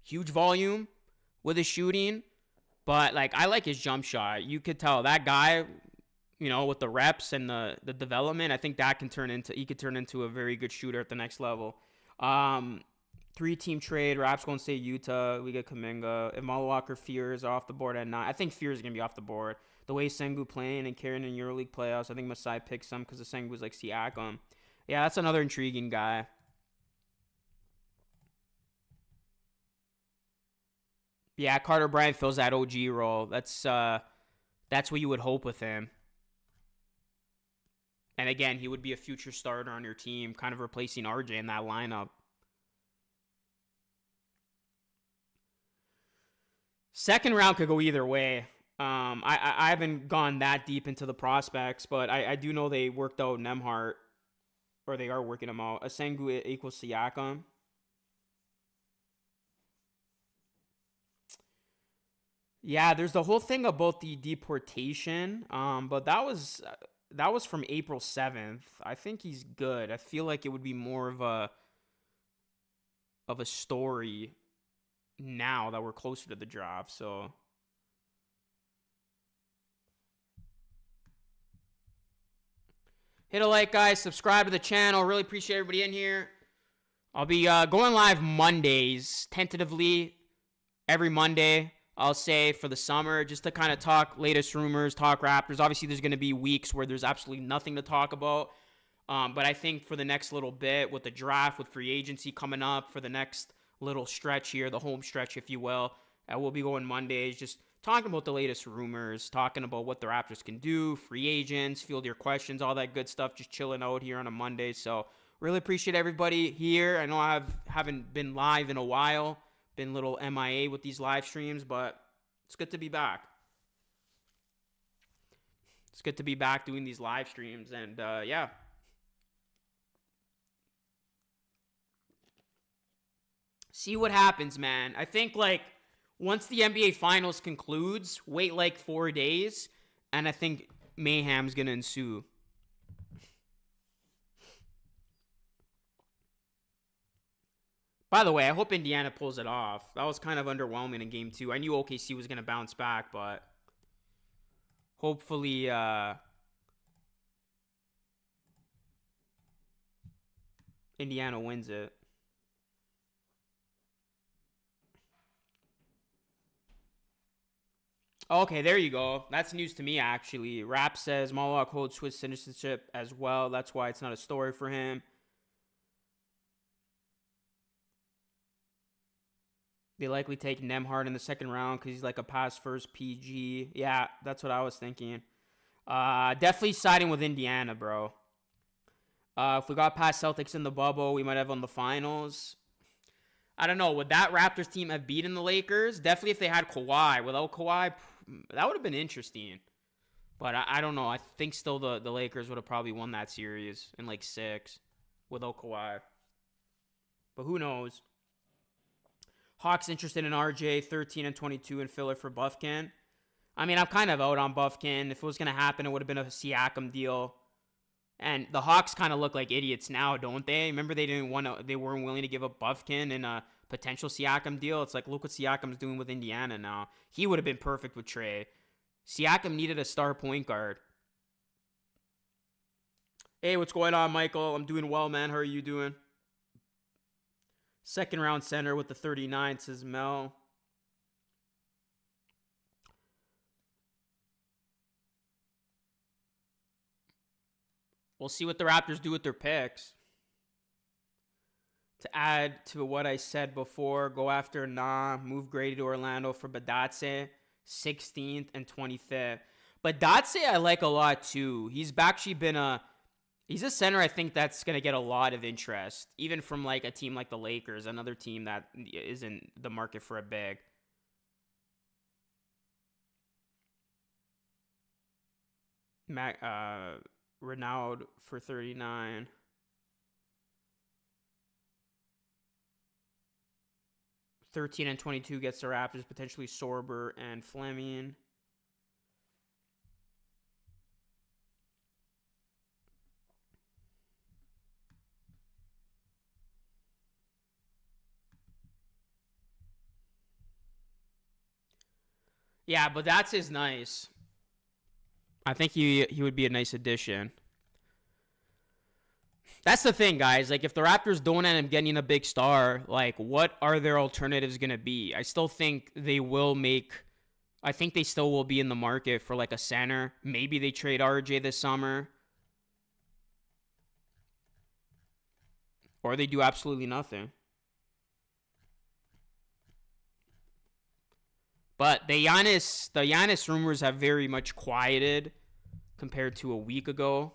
huge volume with his shooting. But like I like his jump shot. You could tell that guy, with the reps and the development, I think that he could turn into a very good shooter at the next level. Um, 3-team trade. Raps going to say Utah. We get Kuminga. If Malawak Fears are off the board at 9, I think Fears is going to be off the board. The way Sengu playing and carrying in EuroLeague playoffs, I think Masai picks some because the Sengu's like Siakam. Yeah, that's another intriguing guy. Yeah, Carter Bryant fills that OG role. That's what you would hope with him. And again, he would be a future starter on your team, kind of replacing RJ in that lineup. Second round could go either way. I haven't gone that deep into the prospects, but I do know they worked out Nemhart, or they are working him out. Asengu equals Siakam. Yeah, there's the whole thing about the deportation. But that was from April 7th. I think he's good. I feel like it would be more of a story now that we're closer to the draft. So hit a like, guys. Subscribe to the channel. Really appreciate everybody in here. I'll be going live Mondays, tentatively every Monday. I'll say for the summer, just to kind of talk latest rumors, talk Raptors. Obviously, there's going to be weeks where there's absolutely nothing to talk about. But I think for the next little bit, with the draft, with free agency coming up, for the next little stretch here, the home stretch, if you will, we'll be going Mondays, just talking about the latest rumors, talking about what the Raptors can do, free agents, field your questions, all that good stuff, just chilling out here on a Monday. So really appreciate everybody here. I know haven't been live in a while, been a little MIA with these live streams, but it's good to be back. It's good to be back doing these live streams, and yeah. See what happens, man. I think like once the NBA Finals concludes, wait like 4 days, and I think mayhem's gonna ensue. By the way, I hope Indiana pulls it off. That was kind of underwhelming in Game 2. I knew OKC was gonna bounce back, but hopefully Indiana wins it. Okay, there you go. That's news to me, actually. Rap says Malawak holds Swiss citizenship as well. That's why it's not a story for him. They likely take Nemhard in the second round because he's like a pass first PG. Yeah, that's what I was thinking. Definitely siding with Indiana, bro. If we got past Celtics in the bubble, we might have on the finals. I don't know. Would that Raptors team have beaten the Lakers? Definitely if they had Kawhi. Without Kawhi, that would have been interesting. But I don't know. I think still the Lakers would have probably won that series in like 6 without Kawhi. But who knows? Hawks interested in RJ, 13 and 22 in filler for Buffkin. I mean, I'm kind of out on Buffkin. If it was going to happen, it would have been a Siakam deal. And the Hawks kind of look like idiots now, don't they? Remember they weren't willing to give up Buffkin in a potential Siakam deal. It's like, look what Siakam's doing with Indiana now. He would have been perfect with Trey. Siakam needed a star point guard. Hey, what's going on, Michael? I'm doing well, man. How are you doing? Second round center with the 39, says Mel. We'll see what the Raptors do with their picks. To add to what I said before, go after Nah, move Grady to Orlando for Badatse, 16th and 25th. Badatse I like a lot too. He's a center I think that's going to get a lot of interest, even from like a team like the Lakers, another team that isn't the market for a big. Renaud for 39. 13 and 22 gets the Raptors, potentially Sorber and Fleming. Yeah, but that's his nice. I think he would be a nice addition. That's the thing, guys. Like, if the Raptors don't end up getting a big star, like, what are their alternatives going to be? I still think they will make. I think they still will be in the market for, like, a center. Maybe they trade RJ this summer. Or they do absolutely nothing. But the Giannis rumors have very much quieted compared to a week ago.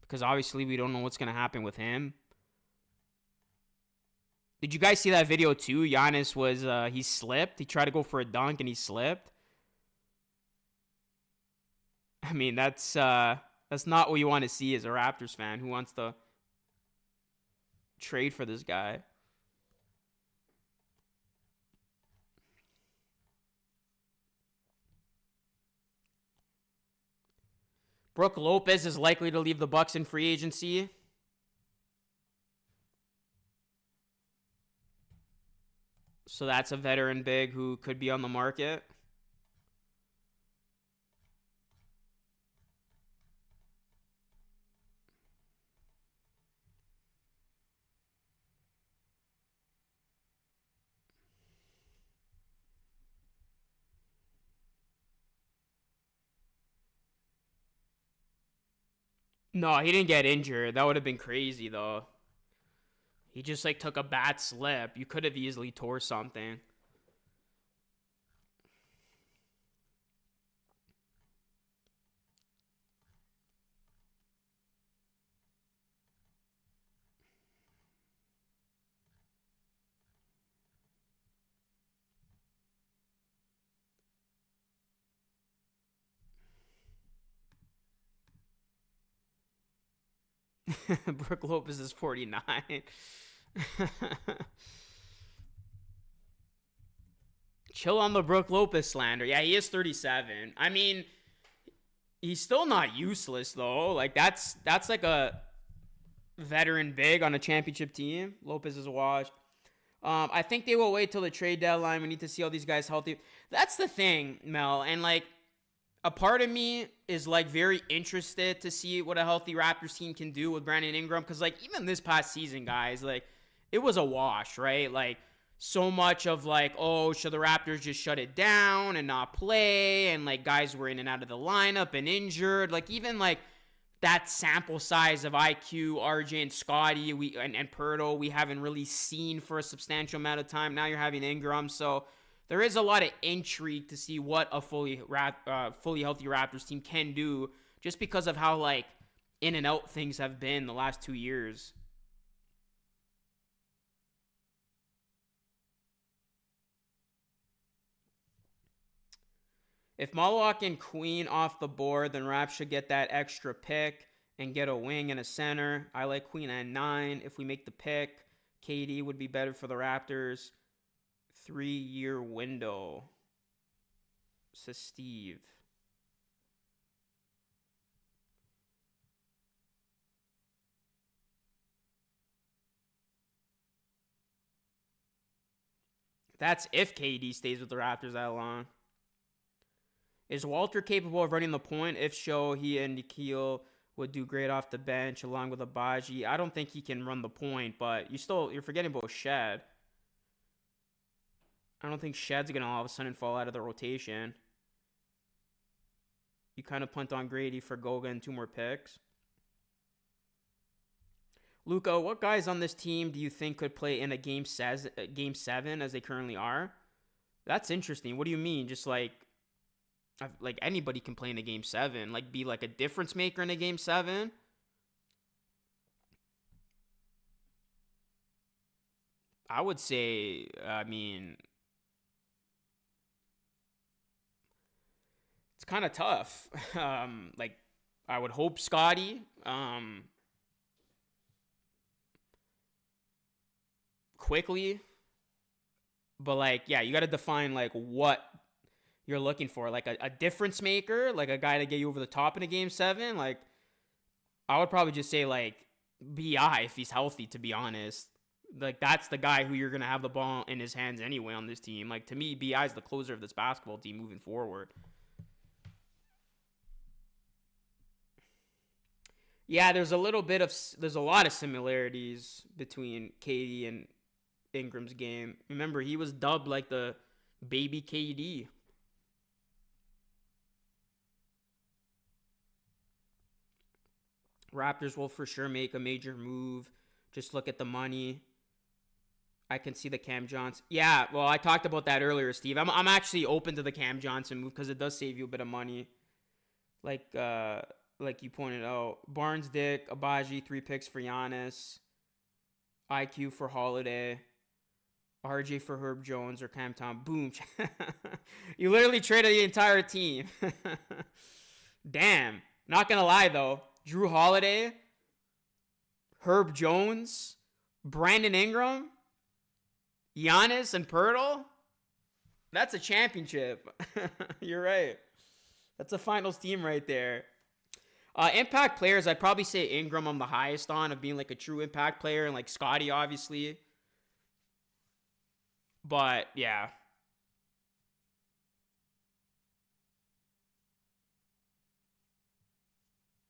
Because obviously we don't know what's going to happen with him. Did you guys see that video too? Giannis he slipped. He tried to go for a dunk and he slipped. I mean, that's not what you want to see as a Raptors fan who wants to trade for this guy. Brook Lopez is likely to leave the Bucks in free agency. So that's a veteran big who could be on the market. No, he didn't get injured. That would have been crazy, though. He just, like, took a bad slip. You could have easily tore something. Brook Lopez is 49. Chill on the Brook Lopez slander. Yeah, he is 37. I mean, he's still not useless though. Like that's like a veteran big on a championship team. Lopez is washed. I think they will wait till the trade deadline. We need to see all these guys healthy. That's the thing, Mel. And like, a part of me is like very interested to see what a healthy Raptors team can do with Brandon Ingram. Because like even this past season, guys, like it was a wash, right? Like so much of like, oh, should the Raptors just shut it down and not play? And like guys were in and out of the lineup and injured. Like even like that sample size of IQ, RJ and Scotty and Pirtle, we haven't really seen for a substantial amount of time. Now you're having Ingram, so there is a lot of intrigue to see what a fully healthy Raptors team can do, just because of how like in and out things have been the last 2 years. If Malawak and Queen off the board, then Raps should get that extra pick and get a wing and a center. I like Queen at 9. If we make the pick, KD would be better for the Raptors. 3-year window, says Steve. That's if KD stays with the Raptors that long. Is Walter capable of running the point? If so, he and Nikhil would do great off the bench along with Abaji. I don't think he can run the point, but you're forgetting about Shed. I don't think Shed's going to all of a sudden fall out of the rotation. You kind of punt on Grady for Goga and 2 more picks. Luca, what guys on this team do you think could play in a game 7 as they currently are? That's interesting. What do you mean? Just like anybody can play in a game 7, like be like a difference maker in a game 7? I would say, I mean, it's kind of tough. Like I would hope Scotty. Quickly, but like, yeah, you got to define like what you're looking for. Like a difference maker, like a guy to get you over the top in a game 7. Like I would probably just say like Bi if he's healthy. To be honest, like that's the guy who you're gonna have the ball in his hands anyway on this team. Like to me, Bi is the closer of this basketball team moving forward. Yeah, there's a lot of similarities between Katie and Ingram's game. Remember, he was dubbed like the baby KD. Raptors will for sure make a major move. Just look at the money. I can see the Cam Johnson. Yeah, well, I talked about that earlier, Steve. I'm actually open to the Cam Johnson move because it does save you a bit of money. Like like you pointed out, Barnes, Dick, Abaji, 3 picks for Giannis, IQ for Holiday, RJ for Herb Jones or Cam Tom. Boom. You literally traded the entire team. Damn. Not going to lie, though. Drew Holiday, Herb Jones, Brandon Ingram, Giannis, and Pirtle. That's a championship. You're right. That's a finals team right there. Impact players, I'd probably say Ingram I'm the highest on of being like a true impact player, and like Scotty, obviously. But yeah.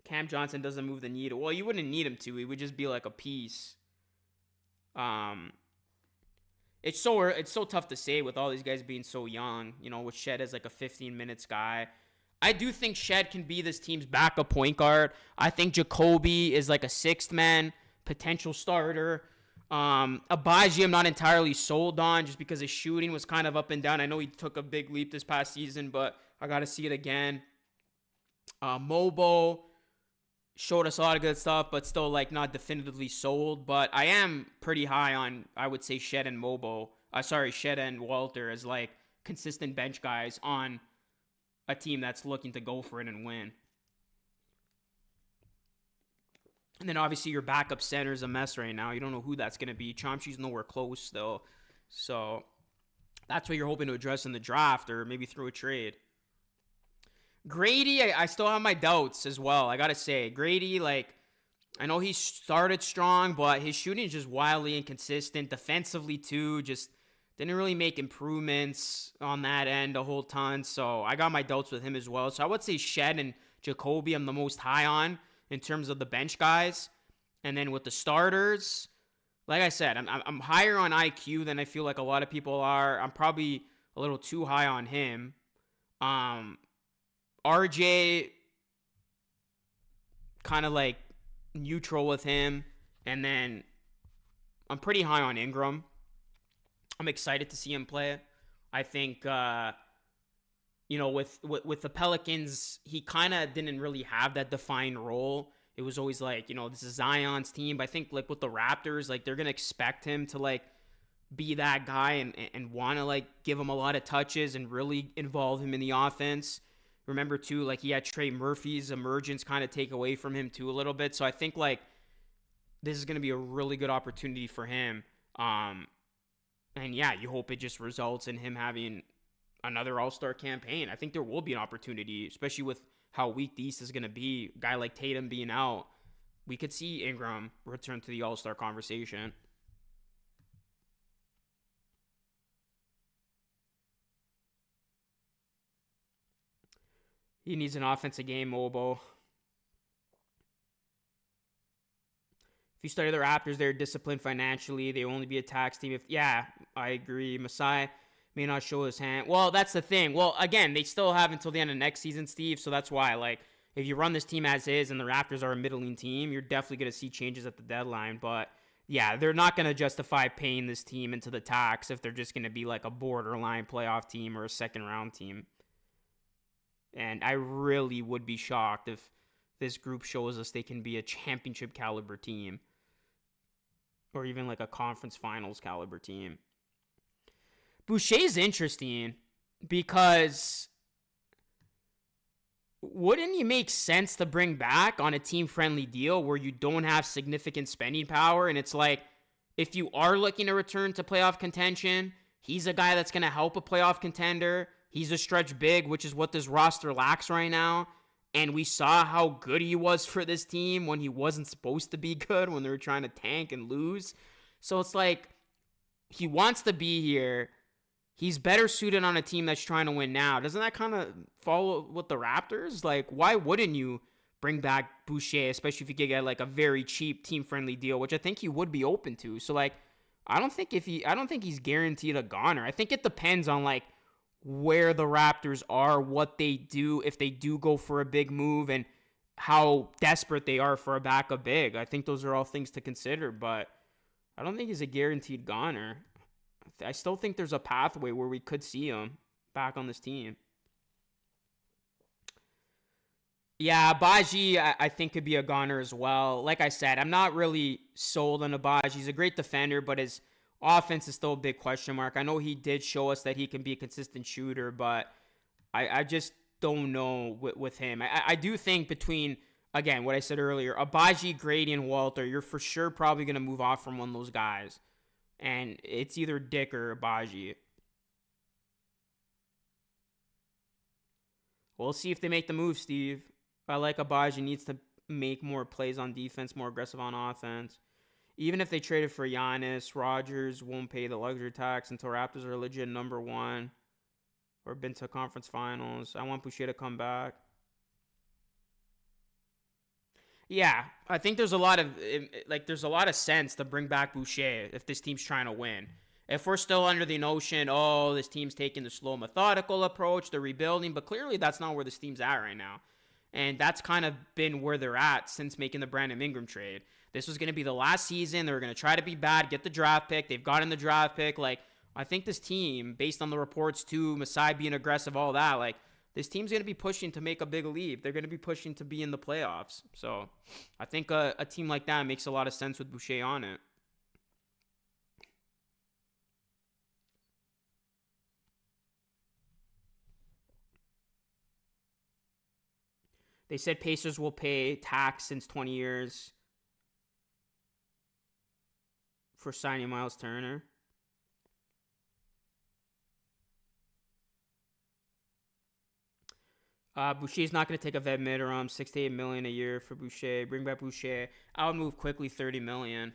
Cam Johnson doesn't move the needle. Well, you wouldn't need him to. He would just be like a piece. Um, it's so tough to say with all these guys being so young. You know, with Shed as like a 15 minutes guy. I do think Shed can be this team's backup point guard. I think Jacoby is like a sixth man potential starter. Abaji, I'm not entirely sold on just because his shooting was kind of up and down. I know he took a big leap this past season, but I got to see it again. Mobo showed us a lot of good stuff, but still like not definitively sold. But I am pretty high on, I would say, Shed and Shed and Walter as like consistent bench guys on a team that's looking to go for it and win. And then obviously your backup center is a mess right now. You don't know who that's going to be. Chomsky's nowhere close still. So that's what you're hoping to address in the draft or maybe through a trade. Grady, I still have my doubts as well. I got to say, Grady, like, I know he started strong, but his shooting is just wildly inconsistent. Defensively, too, just didn't really make improvements on that end a whole ton. So I got my doubts with him as well. So I would say Shed and Jacoby I'm the most high on in terms of the bench guys. And then with the starters, like I said, I'm higher on IQ than I feel like a lot of people are. I'm probably a little too high on him. RJ, kind of like neutral with him. And then I'm pretty high on Ingram. I'm excited to see him play. I think, with the Pelicans, he kind of didn't really have that defined role. It was always like, this is Zion's team. But I think like with the Raptors, like they're going to expect him to like be that guy and want to like give him a lot of touches and really involve him in the offense. Remember too, like he had Trey Murphy's emergence kind of take away from him too a little bit. So I think like this is going to be a really good opportunity for him. And yeah, you hope it just results in him having another all-star campaign. I think there will be an opportunity, especially with how weak the East is going to be. A guy like Tatum being out, we could see Ingram return to the all-star conversation. He needs an offensive game, Mobo. If you study the Raptors, they're disciplined financially. They only be a tax team if... Yeah, I agree. Masai may not show his hand. Well, that's the thing. Well, again, they still have until the end of next season, Steve, so that's why. Like, if you run this team as is and the Raptors are a middling team, you're definitely going to see changes at the deadline. But yeah, they're not going to justify paying this team into the tax if they're just going to be like a borderline playoff team or a second round team. And I really would be shocked if this group shows us they can be a championship caliber team or even like a conference finals caliber team. Boucher's interesting because wouldn't it make sense to bring back on a team-friendly deal where you don't have significant spending power? And it's like, if you are looking to return to playoff contention, he's a guy that's going to help a playoff contender. He's a stretch big, which is what this roster lacks right now. And we saw how good he was for this team when he wasn't supposed to be good, when they were trying to tank and lose. So it's like, he wants to be here. He's better suited on a team that's trying to win now. Doesn't that kind of follow with the Raptors? Like, why wouldn't you bring back Boucher, especially if you could get like a very cheap team-friendly deal, which I think he would be open to. So like, I don't think he's guaranteed a goner. I think it depends on like where the Raptors are, what they do, if they do go for a big move, and how desperate they are for a backup big. I think those are all things to consider, but I don't think he's a guaranteed goner. I still think there's a pathway where we could see him back on this team. Yeah, Abaji, I think could be a goner as well. Like I said, I'm not really sold on Abaji. He's a great defender, but his offense is still a big question mark. I know he did show us that he can be a consistent shooter, but I just don't know with him. I do think between, again, what I said earlier, Abaji, Grady, and Walter, you're for sure probably going to move off from one of those guys. And it's either Dick or Abaji. We'll see if they make the move, Steve. I like Abaji needs to make more plays on defense, more aggressive on offense. Even if they traded for Giannis, Rodgers won't pay the luxury tax until Raptors are legit number one or been to conference finals. I want Boucher to come back. Yeah, I think there's a lot of sense to bring back Boucher if this team's trying to win. If we're still under the notion, oh, this team's taking the slow, methodical approach, they're rebuilding, but clearly that's not where this team's at right now. And that's kind of been where they're at since making the Brandon Ingram trade. This was going to be the last season. They were going to try to be bad, get the draft pick. They've gotten the draft pick. Like, I think this team, based on the reports too, Masai being aggressive, all that, like, this team's going to be pushing to make a big leap. They're going to be pushing to be in the playoffs. So I think a team like that makes a lot of sense with Boucher on it. They said Pacers will pay tax since 20 years for signing Miles Turner. Boucher's not going to take a vet minimum, $6 to $8 million a year for Boucher. Bring back Boucher. I would move quickly, $30 million.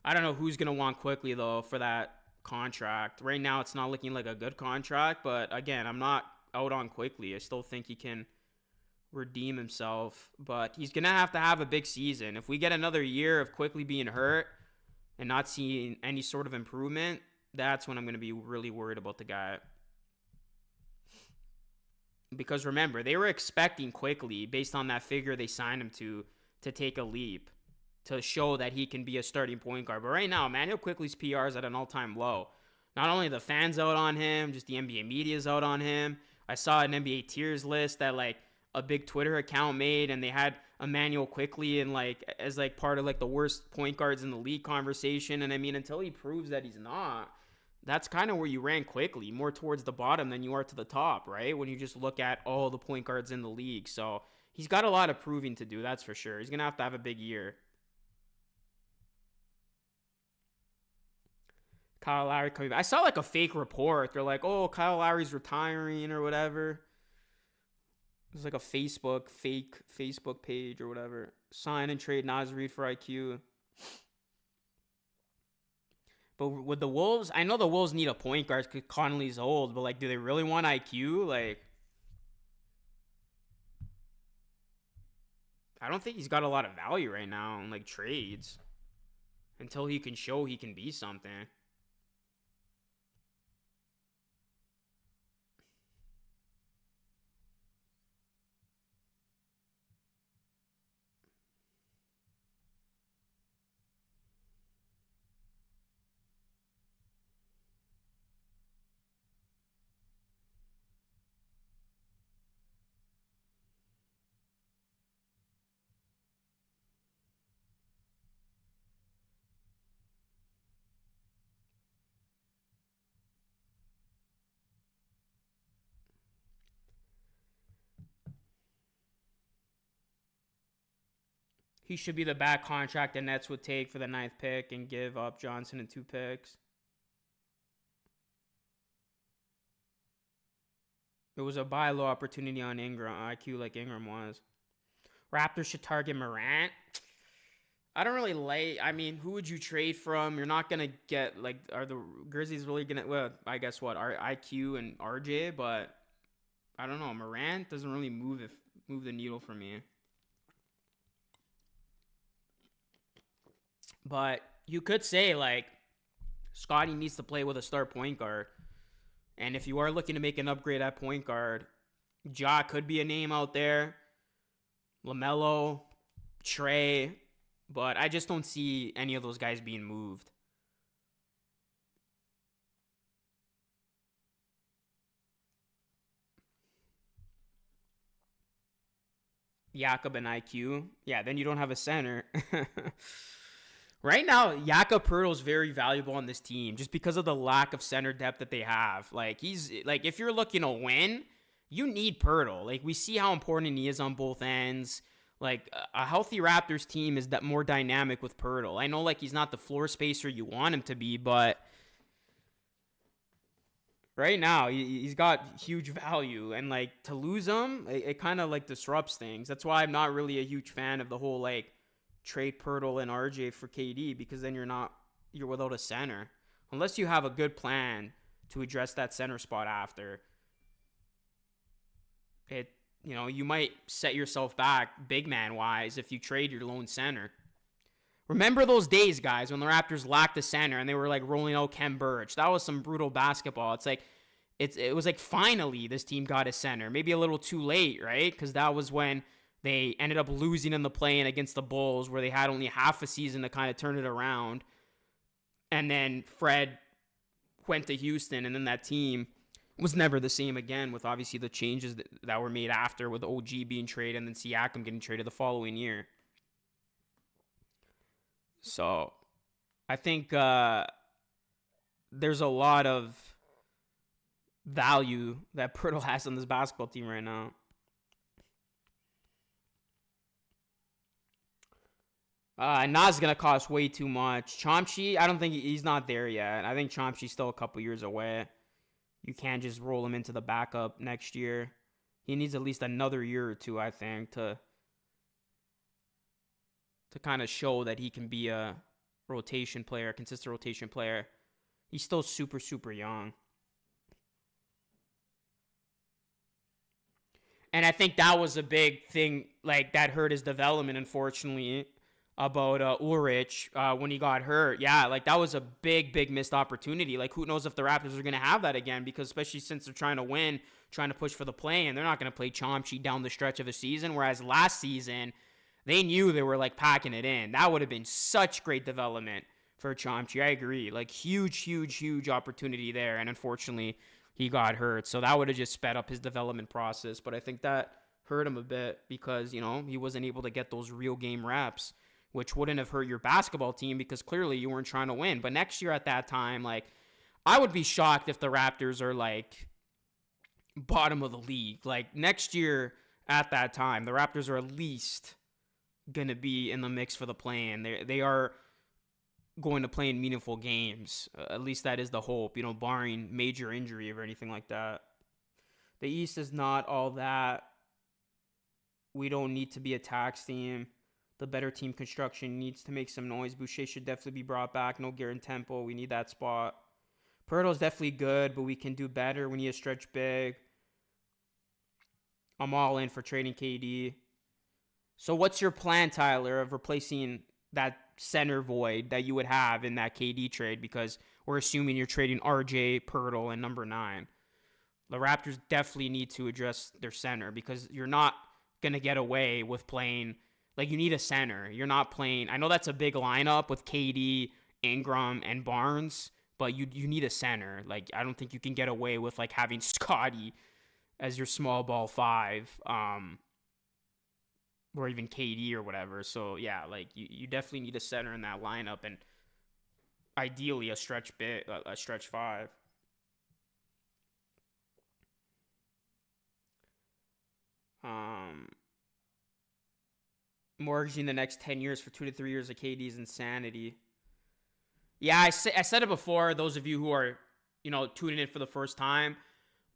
I don't know who's going to want quickly though for that contract. Right now, it's not looking like a good contract, but again, I'm not out on quickly. I still think he can redeem himself, but he's going to have a big season. If we get another year of quickly being hurt and not seeing any sort of improvement, that's when I'm going to be really worried about the guy. Because remember, they were expecting quickly, based on that figure they signed him to take a leap, to show that he can be a starting point guard. But right now, Emmanuel Quickley's PR is at an all-time low. Not only the fans out on him, just the NBA media's out on him. I saw an NBA tiers list that like a big Twitter account made, and they had Emmanuel Quickley and like as like part of like the worst point guards in the league conversation. And I mean, until he proves that he's not, that's kind of where you rank Quickly, more towards the bottom than you are to the top, right? When you just look at all the point guards in the league. So he's got a lot of proving to do, that's for sure. He's going to have a big year. Kyle Lowry coming back. I saw like a fake report. They're like, oh, Kyle Lowry's retiring or whatever. It's like a fake Facebook page or whatever. Sign and trade Naz Reid for IQ. But with the Wolves, I know the Wolves need a point guard because Conley's old, but like, do they really want IQ? Like, I don't think he's got a lot of value right now in like trades until he can show he can be something. He should be the back contract the Nets would take for the 9th pick and give up Johnson and 2 picks. It was a buy low opportunity on Ingram, IQ like Ingram was. Raptors should target Morant. I don't really like. I mean, who would you trade from? You're not gonna get like. Are the Grizzlies really gonna? Well, I guess what IQ and RJ, but I don't know. Morant doesn't really move the needle for me. But you could say like Scotty needs to play with a star point guard, and if you are looking to make an upgrade at point guard, Ja could be a name out there. LaMelo, Trey. But I just don't see any of those guys being moved. Jakob and IQ. Yeah, then you don't have a center. Right now, Jakob Poeltl is very valuable on this team just because of the lack of center depth that they have. Like, he's like, if you're looking to win, you need Poeltl. Like, we see how important he is on both ends. Like, a healthy Raptors team is that more dynamic with Poeltl. I know, like, he's not the floor spacer you want him to be, but right now, he's got huge value. And, like, to lose him, it kind of, like, disrupts things. That's why I'm not really a huge fan of the whole, like, trade Poeltl and RJ for KD, because then you're without a center. Unless you have a good plan to address that center spot after. You might set yourself back big man wise if you trade your lone center. Remember those days, guys, when the Raptors lacked a center and they were like rolling out Kem Birch. That was some brutal basketball. It's like it was like finally this team got a center. Maybe a little too late, right? Because that was when they ended up losing in the play-in against the Bulls, where they had only half a season to kind of turn it around. And then Fred went to Houston, and then that team was never the same again, with obviously the changes that were made after, with OG being traded and then Siakam getting traded the following year. So I think there's a lot of value that Poeltl has on this basketball team right now. Nas going to cost way too much. Chomsky, I don't think he's not there yet. I think Chomsky's still a couple years away. You can't just roll him into the backup next year. He needs at least another year or two, I think, to kind of show that he can be a rotation player, a consistent rotation player. He's still super, super young. And I think that was a big thing, like, that hurt his development, unfortunately, about Ulrich when he got hurt. Yeah, like, that was a big, big missed opportunity. Like, who knows if the Raptors are going to have that again, because especially since they're trying to win, trying to push for the play, and they're not going to play Chomsky down the stretch of the season, whereas last season, they knew they were, like, packing it in. That would have been such great development for Chomsky. I agree. Like, huge, huge, huge opportunity there, and unfortunately, he got hurt. So that would have just sped up his development process, but I think that hurt him a bit because, he wasn't able to get those real game reps, which wouldn't have hurt your basketball team because clearly you weren't trying to win. But next year at that time, like, I would be shocked if the Raptors are, like, bottom of the league. Like, next year at that time, the Raptors are at least going to be in the mix for the play-in. They are going to play in meaningful games. At least that is the hope, barring major injury or anything like that. The East is not all that. We don't need to be a tax team. The better team construction needs to make some noise. Boucher should definitely be brought back. No Garrett Temple. We need that spot. Poeltl's definitely good, but we can do better. We need to stretch big. I'm all in for trading KD. So what's your plan, Tyler, of replacing that center void that you would have in that KD trade? Because we're assuming you're trading RJ, Poeltl, and number 9. The Raptors definitely need to address their center because you're not going to get away with playing. Like, you need a center. You're not playing. I know that's a big lineup with KD, Ingram, and Barnes, but you need a center. Like, I don't think you can get away with, like, having Scotty as your small ball 5, or even KD or whatever. So, yeah, like, you definitely need a center in that lineup, and ideally a stretch 5. mortgaging the next 10 years for 2 to 3 years of KD's insanity. Yeah, I said it before. Those of you who are, tuning in for the first time,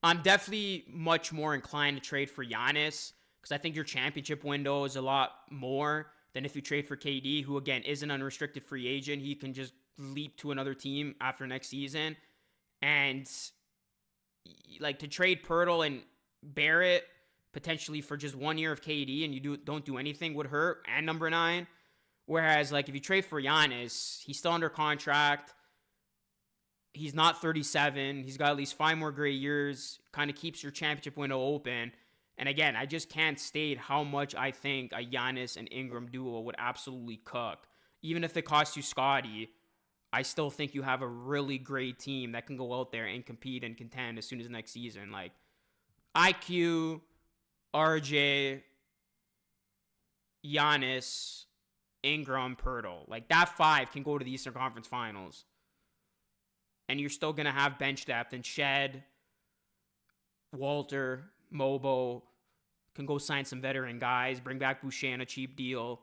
I'm definitely much more inclined to trade for Giannis because I think your championship window is a lot more than if you trade for KD, who, again, is an unrestricted free agent. He can just leap to another team after next season. And, like, to trade Pirtle and Barrett potentially for just 1 year of KD and you don't do anything would hurt, and number 9. Whereas, like, if you trade for Giannis, he's still under contract. He's not 37. He's got at least 5 more great years. Kind of keeps your championship window open. And again, I just can't state how much I think a Giannis and Ingram duo would absolutely cook. Even if it costs you Scotty, I still think you have a really great team that can go out there and compete and contend as soon as next season. Like, IQ, RJ, Giannis, Ingram, Pirtle. Like, that 5 can go to the Eastern Conference Finals. And you're still going to have bench depth. And Shed, Walter, Mobo can go sign some veteran guys, bring back Boucher on a cheap deal.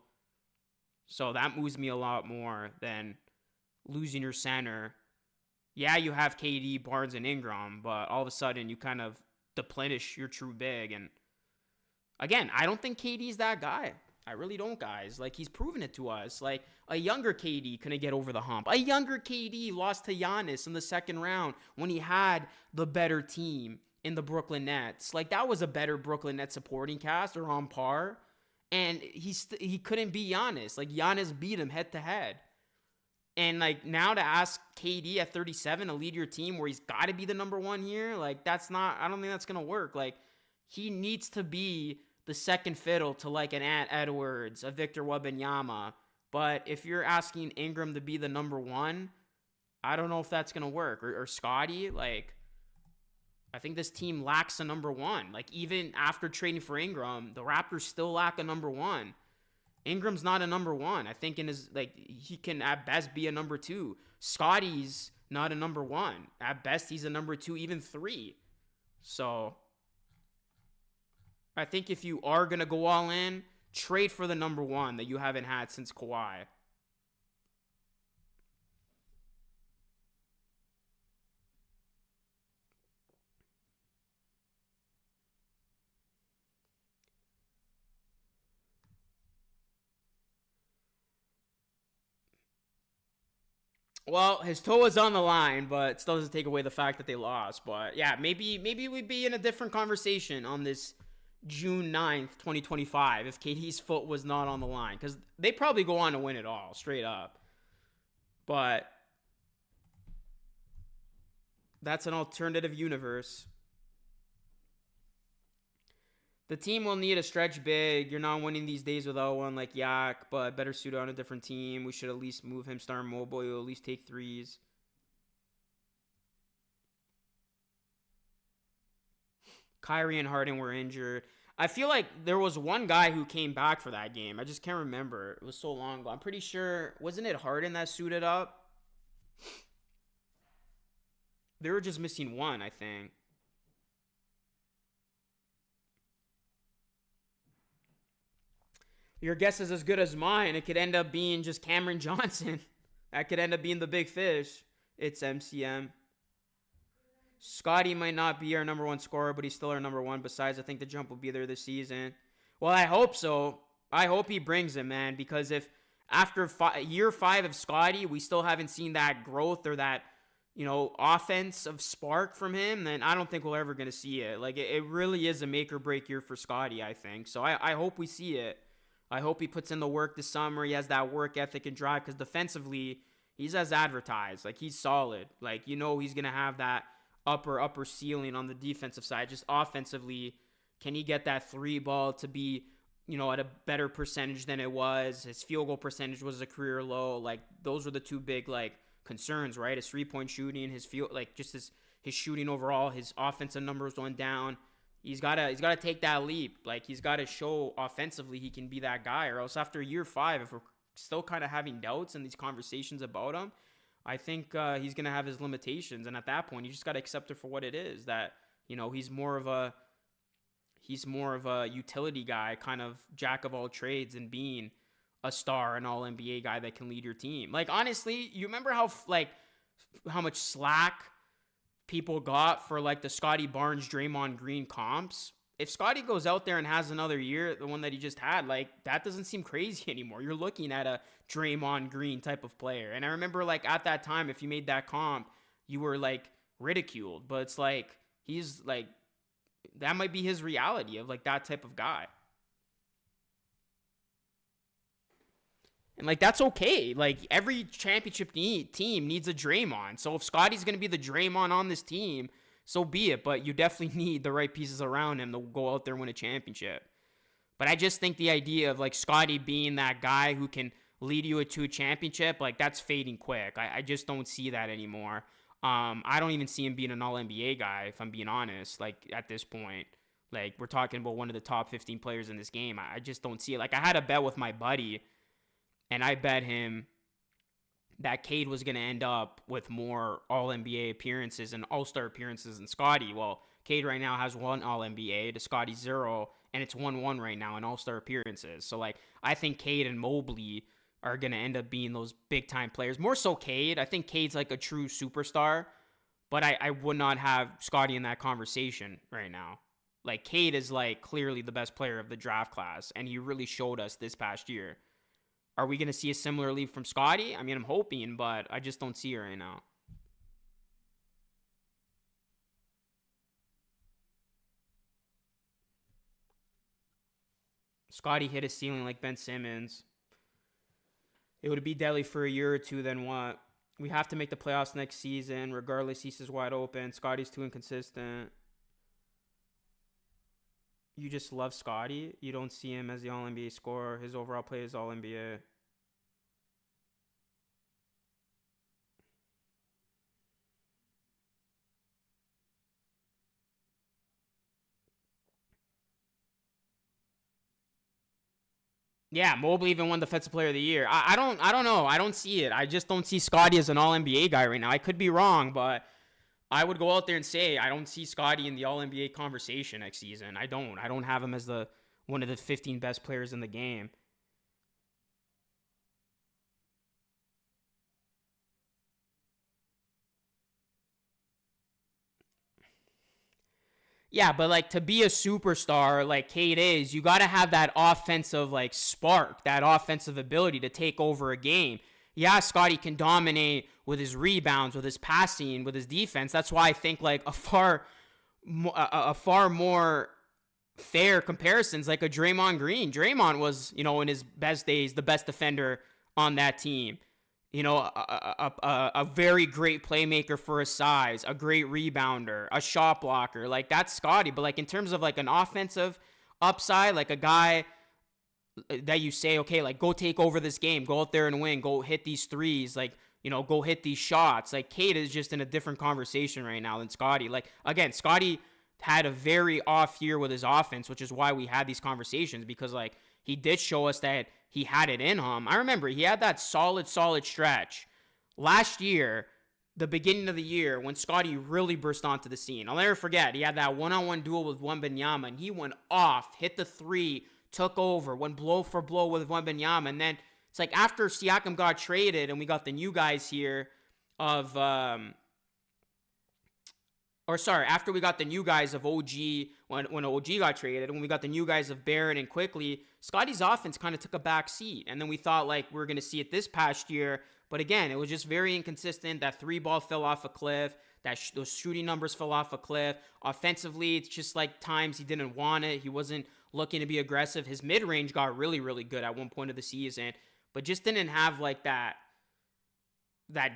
So that moves me a lot more than losing your center. Yeah, you have KD, Barnes, and Ingram, but all of a sudden you kind of deplenish your true big. And again, I don't think KD's that guy. I really don't, guys. Like, he's proven it to us. Like, a younger KD couldn't get over the hump. A younger KD lost to Giannis in the second round when he had the better team in the Brooklyn Nets. Like, that was a better Brooklyn Nets supporting cast or on par. And he couldn't beat Giannis. Like, Giannis beat him head to head. And, like, now to ask KD at 37 to lead your team where he's got to be the number 1 here, like, I don't think that's going to work. Like, he needs to be the second fiddle to, like, an Ant Edwards, a Victor Wembanyama. But if you're asking Ingram to be the number 1, I don't know if that's going to work. Or Scotty, like, I think this team lacks a number 1. Like, even after trading for Ingram, the Raptors still lack a number 1. Ingram's not a number 1. I think he can at best be a number 2. Scotty's not a number 1. At best, he's a number 2, even 3. So I think if you are going to go all in, trade for the number 1 that you haven't had since Kawhi. Well, his toe is on the line, but still doesn't take away the fact that they lost. But yeah, maybe we'd be in a different conversation on this June 9th, 2025, if KD's foot was not on the line. Because they probably go on to win it all, straight up. But that's an alternative universe. The team will need a stretch big. You're not winning these days without one like Yak, but better suited on a different team. We should at least move him, start mobile. He'll at least take threes. Kyrie and Harden were injured. I feel like there was one guy who came back for that game. I just can't remember. It was so long ago. I'm pretty sure, wasn't it Harden that suited up? They were just missing one, I think. Your guess is as good as mine. It could end up being just Cameron Johnson. That could end up being the big fish. It's MCM. Scotty might not be our number 1 scorer, but he's still our number 1. Besides, I think the jump will be there this season. Well, I hope so. I hope he brings it, man. Because if after year 5 of Scotty, we still haven't seen that growth or that, offensive spark from him, then I don't think we're ever going to see it. Like, it really is a make or break year for Scotty, I think. So I hope we see it. I hope he puts in the work this summer. He has that work ethic and drive because defensively, he's as advertised. Like, he's solid. Like, he's going to have that upper ceiling on the defensive side. Just offensively, can he get that 3 ball to be, at a better percentage than it was? His field goal percentage was a career low. Like, those were the 2 big, concerns, right? His 3-point shooting, his field, just his shooting overall, his offensive numbers went down. He's got to take that leap. Like, he's got to show offensively he can be that guy, or else after year 5, if we're still kind of having doubts in these conversations about him, I think he's going to have his limitations. And at that point, you just got to accept it for what it is, that, he's more of a He's more of a utility guy, kind of jack of all trades, and being a star, an all NBA guy that can lead your team. Like, honestly, you remember how much slack people got for like the Scotty Barnes, Draymond Green comps? If Scotty goes out there and has another year, the one that he just had, like, that doesn't seem crazy anymore. You're looking at a Draymond Green type of player. And I remember, like, at that time, if you made that comp, you were like ridiculed. But it's like, he's like, that might be his reality of like that type of guy. And like, that's okay. Like, every championship team needs a Draymond. So if Scotty's going to be the Draymond on this team, so be it. But you definitely need the right pieces around him to go out there and win a championship. But I just think the idea of like Scotty being that guy who can lead you to a championship, like, that's fading quick. I just don't see that anymore. I don't even see him being an all-NBA guy, if I'm being honest, like, at this point. Like, we're talking about one of the top 15 players in this game. I just don't see it. Like, I had a bet with my buddy, and I bet him that Cade was going to end up with more All-NBA appearances and All-Star appearances than Scotty. Well, Cade right now has 1 All-NBA to Scotty 0, and it's 1-1 right now in All-Star appearances. So, like, I think Cade and Mobley are going to end up being those big-time players. More so Cade. I think Cade's like a true superstar, but I would not have Scotty in that conversation right now. Like, Cade is, like, clearly the best player of the draft class, and he really showed us this past year. Are we going to see a similar leap from Scotty? I mean, I'm hoping, but I just don't see it right now. Scotty hit his ceiling like Ben Simmons. It would be deadly for a year or two, then what? We have to make the playoffs next season. Regardless, East is wide open. Scotty's too inconsistent. You just love Scotty. You don't see him as the All-NBA scorer. His overall play is All-NBA. Yeah, Mobley even won Defensive Player of the Year. I don't know. I don't see it. I just don't see Scotty as an All NBA guy right now. I could be wrong, but I would go out there and say I don't see Scotty in the All NBA conversation next season. I don't. I don't have him as the one of the 15 best players in the game. Yeah, but like to be a superstar like Cade is, you got to have that offensive like spark, that offensive ability to take over a game. Yeah, Scotty can dominate with his rebounds, with his passing, with his defense. That's why I think like a far more fair comparisons like a Draymond Green. Draymond was, in his best days, the best defender on that team. A very great playmaker for his size, a great rebounder, a shot blocker. Like, that's Scotty. But, like, in terms of, like, an offensive upside, like a guy that you say, okay, like, go take over this game, go out there and win, go hit these threes, like, go hit these shots. Like, Cade is just in a different conversation right now than Scotty. Like, again, Scotty had a very off year with his offense, which is why we had these conversations, because, like, he did show us that he had it in him. I remember he had that solid stretch last year, the beginning of the year, when Scotty really burst onto the scene. I'll never forget, he had that one-on-one duel with Wembanyama, and he went off, hit the three, took over, went blow for blow with Wembanyama. And then it's like after Siakam got traded and we got the new guys here of after we got the new guys of OG, when OG got traded, when we got the new guys of Barrett and Quickly, Scotty's offense kind of took a back seat. And then we thought, like, we're going to see it this past year. But again, it was just very inconsistent. That 3-ball fell off a cliff. Those shooting numbers fell off a cliff. Offensively, it's just like times he didn't want it. He wasn't looking to be aggressive. His mid-range got really, really good at one point of the season, but just didn't have, like, that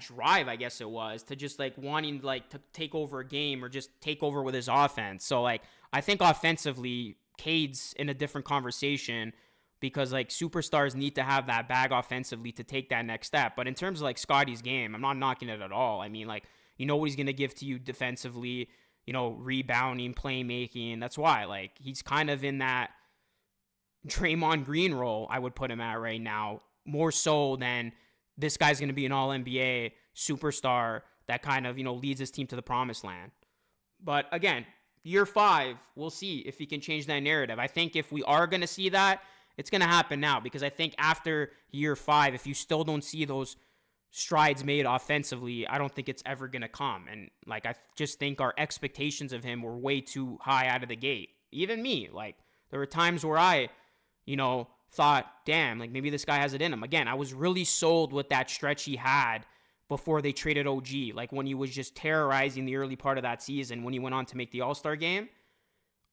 drive, I guess it was, to just like wanting like to take over a game or just take over with his offense. So like I think offensively Cade's in a different conversation because like superstars need to have that bag offensively to take that next step. But in terms of like Scotty's game, I'm not knocking it at all. I mean, like, what he's going to give to you defensively, rebounding, playmaking. That's why like he's kind of in that Draymond Green role I would put him at right now, more so than this guy's going to be an all-NBA superstar that kind of, leads his team to the promised land. But again, year 5, we'll see if he can change that narrative. I think if we are going to see that, it's going to happen now, because I think after year 5, if you still don't see those strides made offensively, I don't think it's ever going to come. And like, I just think our expectations of him were way too high out of the gate. Even me, like, there were times where I, thought, damn, like maybe this guy has it in him. Again, I was really sold with that stretch he had before they traded OG, like when he was just terrorizing the early part of that season when he went on to make the All-Star game.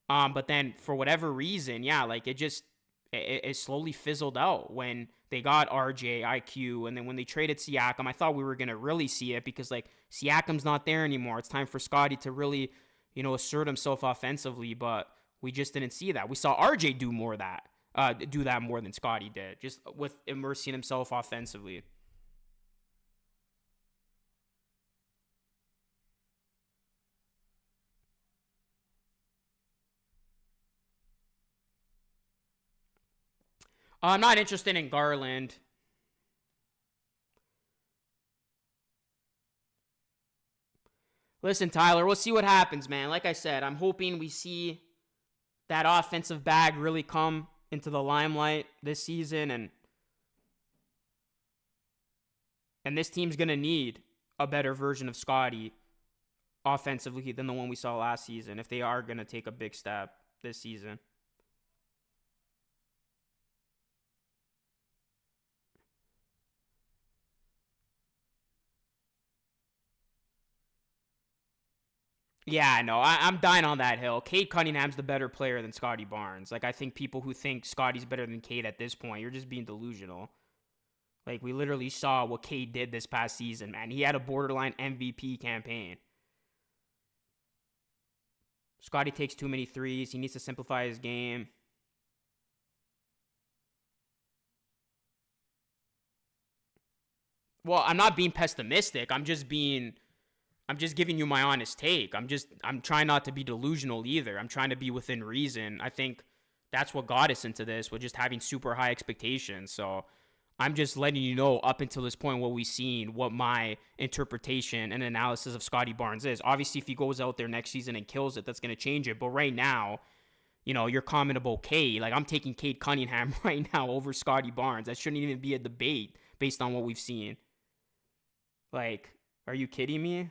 But then for whatever reason, yeah, like it slowly fizzled out when they got RJ, IQ, and then when they traded Siakam, I thought we were going to really see it, because like Siakam's not there anymore. It's time for Scotty to really, assert himself offensively, but we just didn't see that. We saw RJ do that more than Scotty did, just with immersing himself offensively. I'm not interested in Garland. Listen, Tyler, we'll see what happens, man. Like I said, I'm hoping we see that offensive bag really come into the limelight this season, and this team's going to need a better version of Scotty offensively than the one we saw last season if they are going to take a big step this season. Yeah, no, I'm dying on that hill. Cade Cunningham's the better player than Scotty Barnes. Like, I think people who think Scotty's better than Cade at this point, you're just being delusional. Like, we literally saw what Cade did this past season, man. He had a borderline MVP campaign. Scotty takes too many threes. He needs to simplify his game. Well, I'm not being pessimistic. I'm just giving you my honest take. I'm trying not to be delusional either. I'm trying to be within reason. I think that's what got us into this, with just having super high expectations. So I'm just letting you know up until this point what we've seen, what my interpretation and analysis of Scotty Barnes is. Obviously, if he goes out there next season and kills it, that's going to change it. But right now, your comment about Cade, like I'm taking Cade Cunningham right now over Scotty Barnes. That shouldn't even be a debate based on what we've seen. Like, are you kidding me?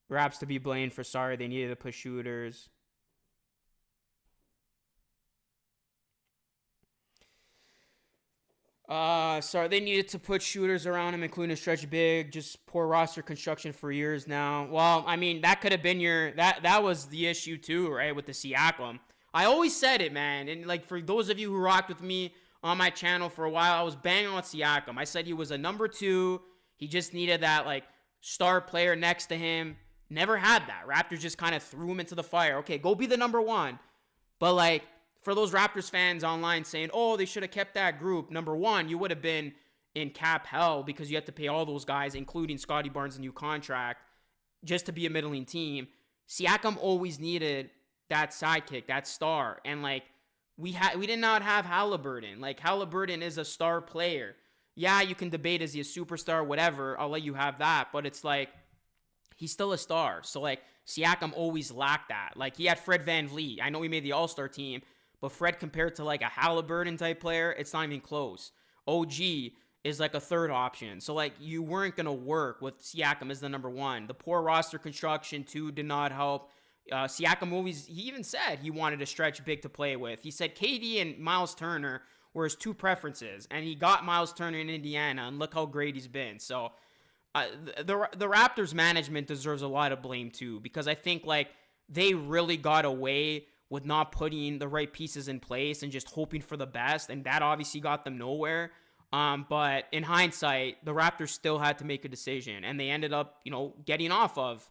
Raps to be blamed for sorry they needed to push shooters. Sorry, they needed to put shooters around him, including a stretch big. Just poor roster construction for years now. Well, I mean, that could have been that was the issue too, right? With the Siakam. I always said it, man. And like, for those of you who rocked with me on my channel for a while, I was banging on Siakam. I said he was a number 2. He just needed that like star player next to him. Never had that. Raptors just kind of threw him into the fire. Okay, go be the number 1. But like, for those Raptors fans online saying, oh, they should have kept that group, number 1, you would have been in cap hell, because you had to pay all those guys, including Scotty Barnes' new contract, just to be a middling team. Siakam always needed that sidekick, that star. And like, we did not have Halliburton. Like, Halliburton is a star player. Yeah, you can debate, is he a superstar, whatever. I'll let you have that. But it's like, he's still a star. So like, Siakam always lacked that. Like, he had Fred VanVleet. I know he made the All-Star team, but Fred, compared to like a Halliburton type player, it's not even close. OG is like a third option. So like, you weren't going to work with Siakam as the number 1. The poor roster construction too did not help. Siakam he even said he wanted a stretch big to play with. He said KD and Miles Turner were his 2 preferences, and he got Miles Turner in Indiana, and look how great he's been. So the Raptors management deserves a lot of blame too, because I think like they really got away with not putting the right pieces in place and just hoping for the best, and that obviously got them nowhere. But in hindsight, the Raptors still had to make a decision, and they ended up, getting off of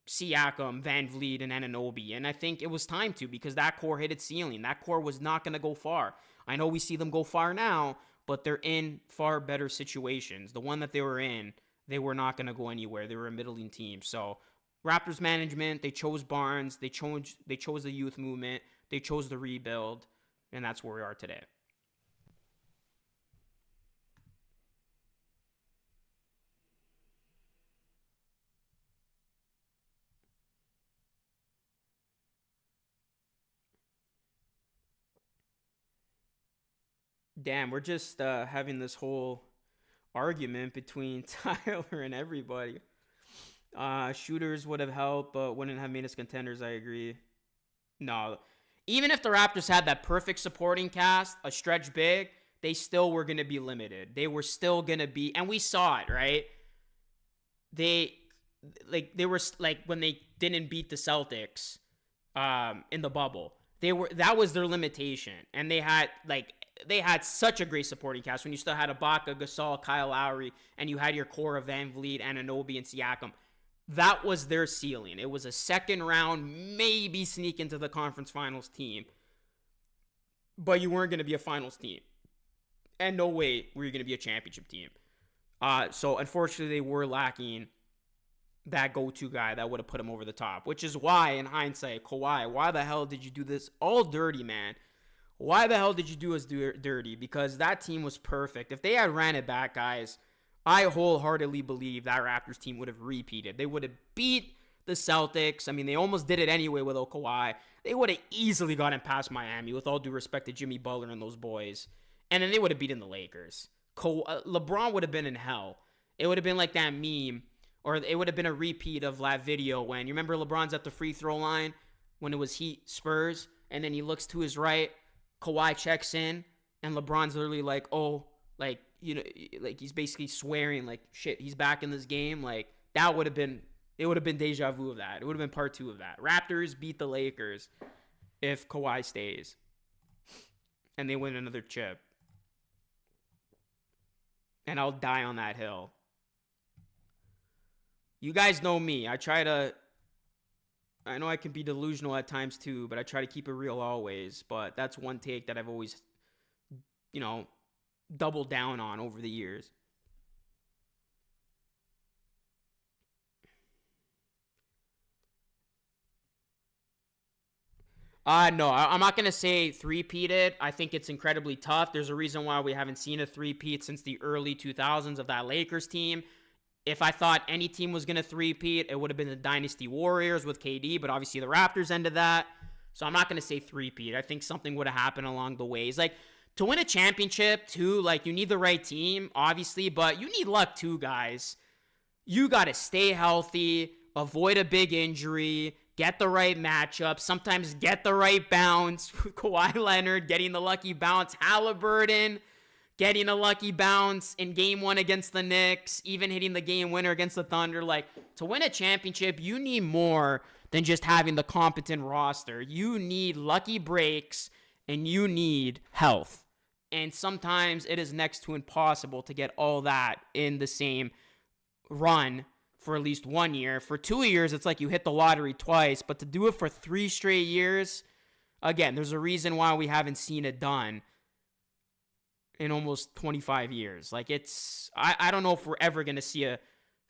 Siakam, VanVleet, and Anunoby. And I think it was time to, because that core hit its ceiling. That core was not going to go far. I know we see them go far now, but they're in far better situations. The one that they were in, they were not going to go anywhere. They were a middling team. So Raptors management, they chose Barnes, they chose the youth movement, they chose the rebuild, and that's where we are today. Damn, we're just having this whole argument between Tyler and everybody. Shooters would have helped, but wouldn't have made us contenders. I agree. No, even if the Raptors had that perfect supporting cast, a stretch big, they still were going to be limited. They were still going to be, and we saw it, right? They they were like when they didn't beat the Celtics in the bubble. That was their limitation, and they had such a great supporting cast when you still had Ibaka, Gasol, Kyle Lowry, and you had your core of Van Vliet, Anunoby, and Siakam. That was their ceiling. It was a second round, maybe sneak into the conference finals team, but you weren't going to be a finals team, and no way were you going to be a championship team. So unfortunately, they were lacking that go-to guy that would have put him over the top, which is why, in hindsight, Kawhi, why the hell did you do this all dirty, man? Why the hell did you do us dirty? Because that team was perfect. If they had ran it back, guys, I wholeheartedly believe that Raptors team would have repeated. They would have beat the Celtics. I mean, they almost did it anyway with Kawhi. They would have easily gotten past Miami, with all due respect to Jimmy Butler and those boys. And then they would have beaten the Lakers. LeBron would have been in hell. It would have been like that meme, or it would have been a repeat of that video when, you remember LeBron's at the free throw line when it was Heat Spurs, and then he looks to his right, Kawhi checks in, and LeBron's literally like, oh, like, you know, like he's basically swearing like, shit, he's back in this game. Like, that would have been, it would have been deja vu of that. It would have been part 2 of that. Raptors beat the Lakers if Kawhi stays, and they win another chip. And I'll die on that hill. You guys know me. I know I can be delusional at times too, but I try to keep it real always. But that's one take that I've always, doubled down on over the years. No, I'm not going to say three-peated. I think it's incredibly tough. There's a reason why we haven't seen a three-peat since the early 2000s of that Lakers team. If I thought any team was going to three-peat, it would have been the Dynasty Warriors with KD, but obviously the Raptors ended that. So I'm not going to say three-peat. I think something would have happened along the ways. Like, to win a championship, too, like, you need the right team, obviously, but you need luck, too, guys. You got to stay healthy, avoid a big injury, get the right matchup, sometimes get the right bounce. Kawhi Leonard getting the lucky bounce. Halliburton getting a lucky bounce in game 1 against the Knicks, even hitting the game winner against the Thunder. Like, to win a championship, you need more than just having the competent roster. You need lucky breaks, and you need health. And sometimes it is next to impossible to get all that in the same run for at least 1 year. For 2 years, it's like you hit the lottery twice, but to do it for 3 straight years, again, there's a reason why we haven't seen it done in almost 25 years. Like, I don't know if we're ever going to see a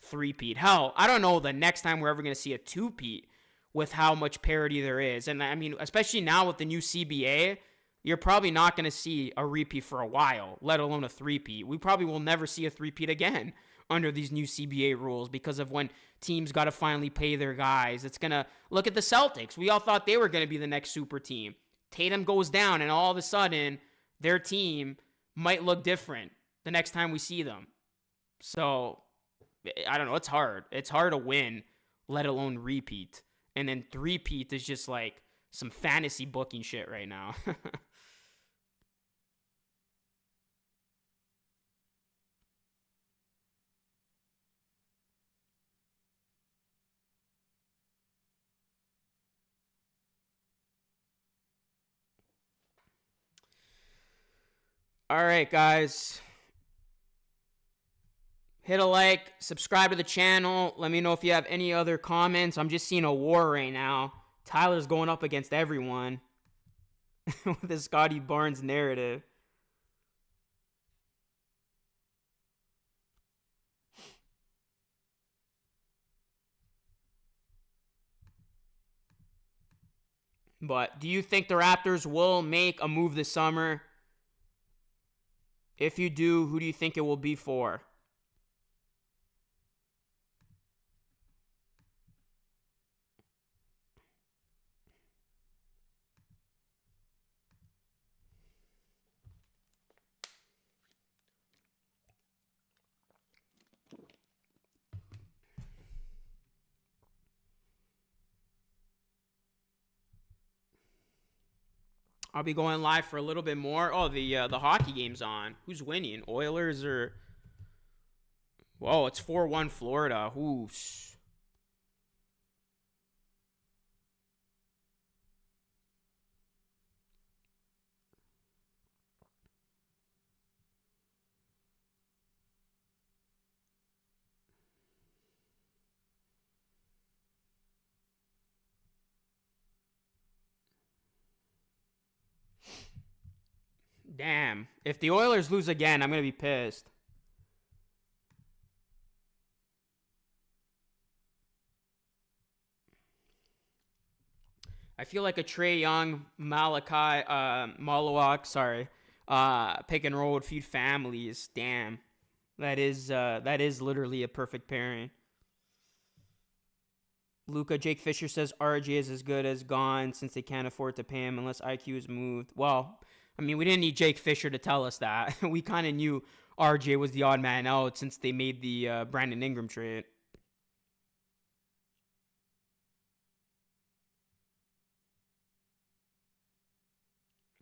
three-peat. Hell, I don't know the next time we're ever going to see a two-peat with how much parity there is. And I mean, especially now with the new CBA, you're probably not going to see a repeat for a while, let alone a three-peat. We probably will never see a three-peat again under these new CBA rules because of when teams got to finally pay their guys. It's going to look at the Celtics. We all thought they were going to be the next super team. Tatum goes down, and all of a sudden, their team might look different the next time we see them. So, I don't know. It's hard. It's hard to win, let alone repeat. And then three-peat is just like some fantasy booking shit right now. All right, guys. Hit a like, subscribe to the channel. Let me know if you have any other comments. I'm just seeing a war right now. Tyler's going up against everyone with the Scotty Barnes narrative. But do you think the Raptors will make a move this summer? If you do, who do you think it will be for? I'll be going live for a little bit more. Oh, the hockey game's on. Who's winning? Oilers or? Whoa, it's 4-1 Florida. Ooh. Damn. If the Oilers lose again, I'm gonna be pissed. I feel like a Trae Young, Malachi, Malawak, pick and roll would feed families. Damn, that is literally a perfect pairing. Luca Jake Fisher says RJ is as good as gone since they can't afford to pay him unless IQ is moved. Well, I mean, we didn't need Jake Fisher to tell us that. We kind of knew RJ was the odd man out since they made the Brandon Ingram trade.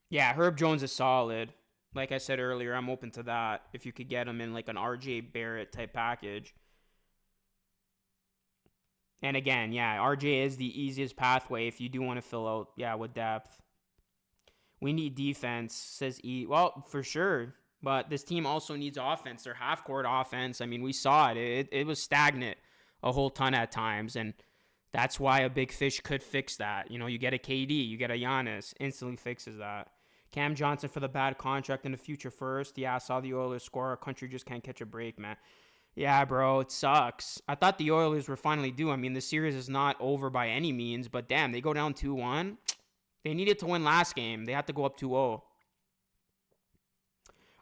Yeah, Herb Jones is solid. Like I said earlier, I'm open to that if you could get him in like an RJ Barrett type package. And again, yeah, RJ is the easiest pathway if you do want to fill out, yeah, with depth. We need defense, says E. Well, for sure. But this team also needs offense. Their half-court offense, I mean, we saw it. It was stagnant a whole ton at times. And that's why a big fish could fix that. You know, you get a KD, you get a Giannis, instantly fixes that. Cam Johnson for the bad contract in the future first. Yeah, I saw the Oilers score. Our country just can't catch a break, man. Yeah, bro, it sucks. I thought the Oilers were finally due. I mean, the series is not over by any means, but damn, they go down 2-1. They needed to win last game. They had to go up 2-0.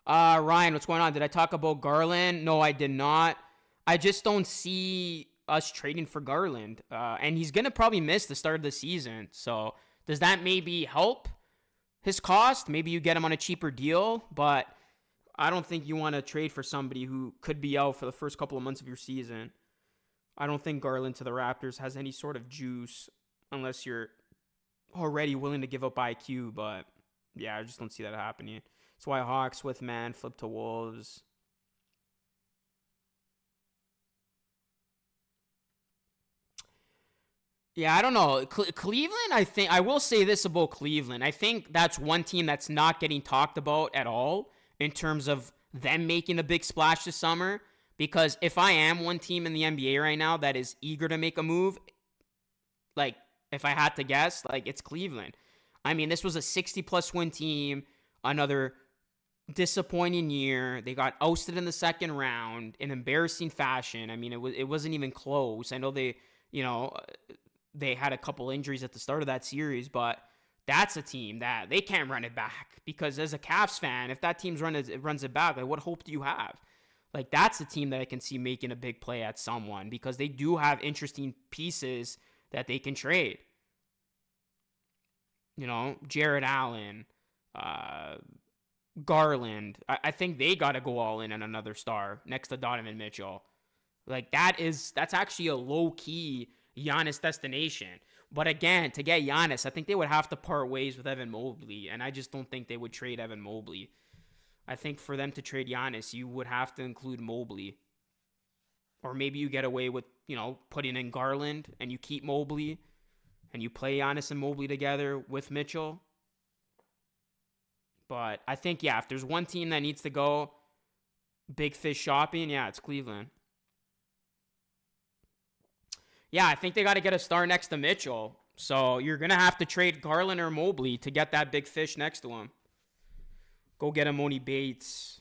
Ryan, what's going on? Did I talk about Garland? No, I did not. I just don't see us trading for Garland. And he's going to probably miss the start of the season. So does that maybe help his cost? Maybe you get him on a cheaper deal, but I don't think you want to trade for somebody who could be out for the first couple of months of your season. I don't think Garland to the Raptors has any sort of juice unless you're already willing to give up IQ, but yeah, I just don't see that happening. That's why Hawks with man flip to Wolves. Yeah, I don't know. Cleveland, I will say this about Cleveland. I think that's one team that's not getting talked about at all in terms of them making a big splash this summer. Because if I am one team in the NBA right now that is eager to make a move, like, if I had to guess, like, it's Cleveland. I mean, this was a 60-plus win team, another disappointing year. They got ousted in the second round in embarrassing fashion. I mean, it wasn't even close. I know they had a couple injuries at the start of that series, but that's a team that they can't run it back because as a Cavs fan, if that team runs it back, like, what hope do you have? Like, that's a team that I can see making a big play at someone because they do have interesting pieces that they can trade. You know, Jared Allen, Garland. I think they got to go all in on another star next to Donovan Mitchell. Like, that's actually a low-key Giannis destination. But again, to get Giannis, I think they would have to part ways with Evan Mobley, and I just don't think they would trade Evan Mobley. I think for them to trade Giannis, you would have to include Mobley. Or maybe you get away with, putting in Garland and you keep Mobley and you play Giannis and Mobley together with Mitchell. But I think, yeah, if there's one team that needs to go big fish shopping, yeah, it's Cleveland. Yeah, I think they got to get a star next to Mitchell. So you're going to have to trade Garland or Mobley to get that big fish next to him. Go get Emoni Bates.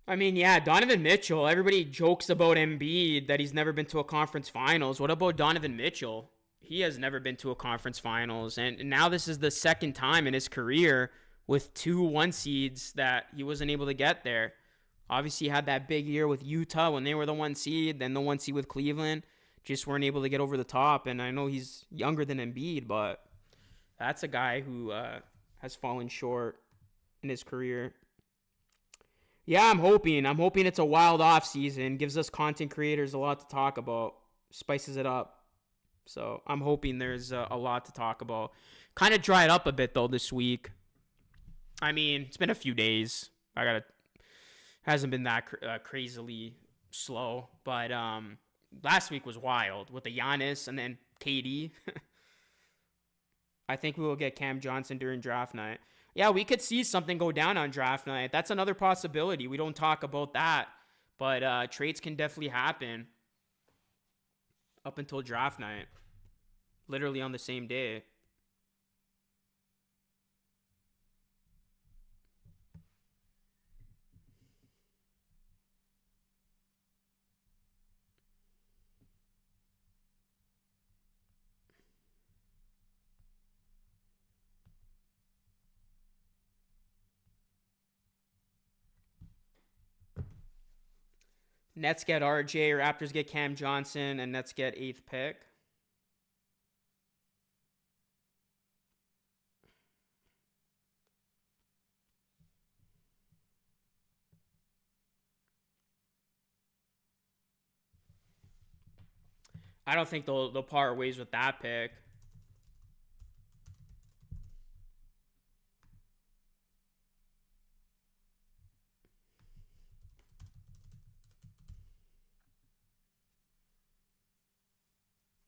I mean, yeah, Donovan Mitchell. Everybody jokes about Embiid that he's never been to a conference finals. What about Donovan Mitchell? He has never been to a conference finals. And now this is the second time in his career with 2 1 seeds that he wasn't able to get there. Obviously, he had that big year with Utah when they were the 1 seed, then the 1 seed with Cleveland. just weren't able to get over the top. And I know he's younger than Embiid, but that's a guy who has fallen short in his career. Yeah, I'm hoping. I'm hoping it's a wild off season. Gives us content creators a lot to talk about. Spices it up. So I'm hoping there's a lot to talk about. Kind of dried up a bit though this week. I mean, it's been a few days. Hasn't been that crazily slow, but last week was wild with the Giannis and then KD. I think we will get Cam Johnson during draft night. Yeah, we could see something go down on draft night. That's another possibility. We don't talk about that, but trades can definitely happen up until draft night, literally on the same day. Nets get RJ, Raptors get Cam Johnson, and Nets get 8th pick. I don't think they'll part ways with that pick.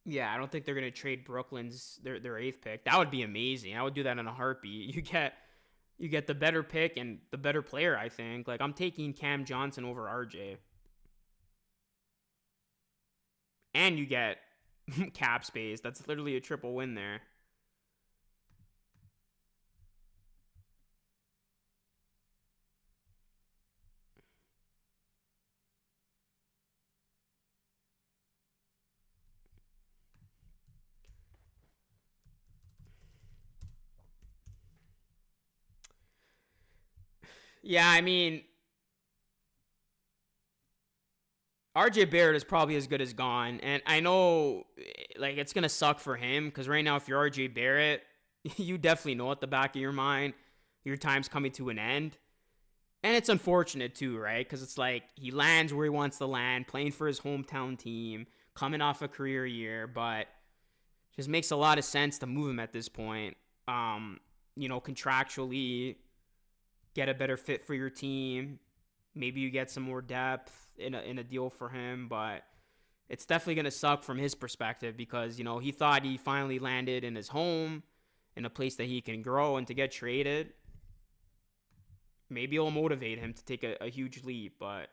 Yeah, I don't think they're gonna trade Brooklyn's their 8th pick. That would be amazing. I would do that in a heartbeat. You get the better pick and the better player. I think. Like I'm taking Cam Johnson over RJ, and you get cap space. That's literally a triple win there. Yeah, I mean, RJ Barrett is probably as good as gone, and I know like it's gonna suck for him because right now, if you're RJ Barrett, you definitely know at the back of your mind your time's coming to an end. And it's unfortunate too, right? Because it's like he lands where he wants to land, playing for his hometown team, coming off a career year, but just makes a lot of sense to move him at this point. Contractually get a better fit for your team. Maybe you get some more depth in a deal for him, but it's definitely gonna suck from his perspective because he thought he finally landed in his home, in a place that he can grow, and to get traded, maybe it'll motivate him to take a huge leap. But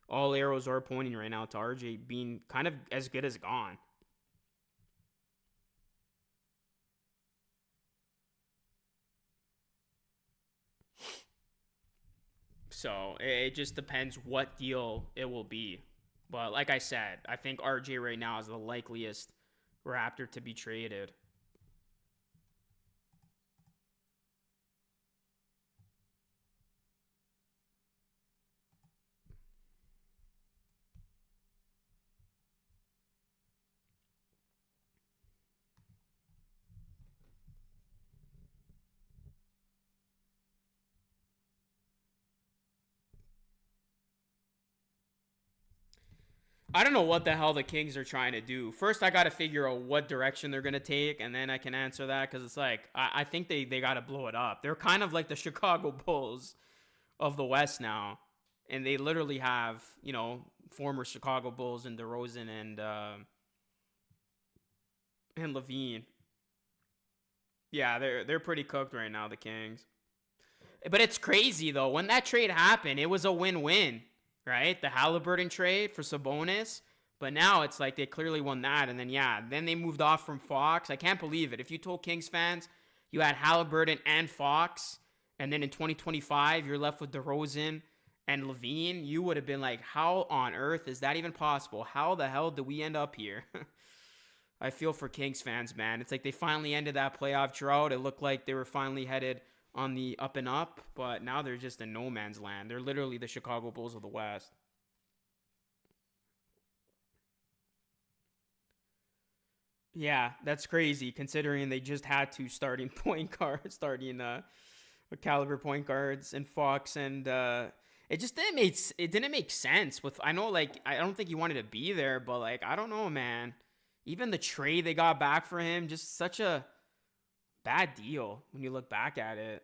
all arrows are pointing right now to RJ being kind of as good as gone. So it just depends what deal it will be. But like I said, I think RJ right now is the likeliest Raptor to be traded. I don't know what the hell the Kings are trying to do. First, I got to figure out what direction they're going to take, and then I can answer that because it's like, I think they got to blow it up. They're kind of like the Chicago Bulls of the West now. And they literally have, former Chicago Bulls and DeRozan and Levine. Yeah, they're pretty cooked right now, the Kings. But it's crazy though. When that trade happened, it was a win-win, right? The Halliburton trade for Sabonis. But now it's like they clearly won that, and then they moved off from Fox. I can't believe it. If you told Kings fans you had Halliburton and Fox, and then in 2025 you're left with DeRozan and Levine, you would have been like, how on earth is that even possible? How the hell did we end up here? I feel for Kings fans, man. It's like they finally ended that playoff drought. It looked like they were finally headed on the up and up, but now they're just in no man's land. They're literally the Chicago Bulls of the West. Yeah, that's crazy considering they just had two starting point guards, starting caliber point guards and Fox and it just didn't make sense with I know like I don't think he wanted to be there, but like I don't know, man. Even the trade they got back for him, just such a bad deal when you look back at it.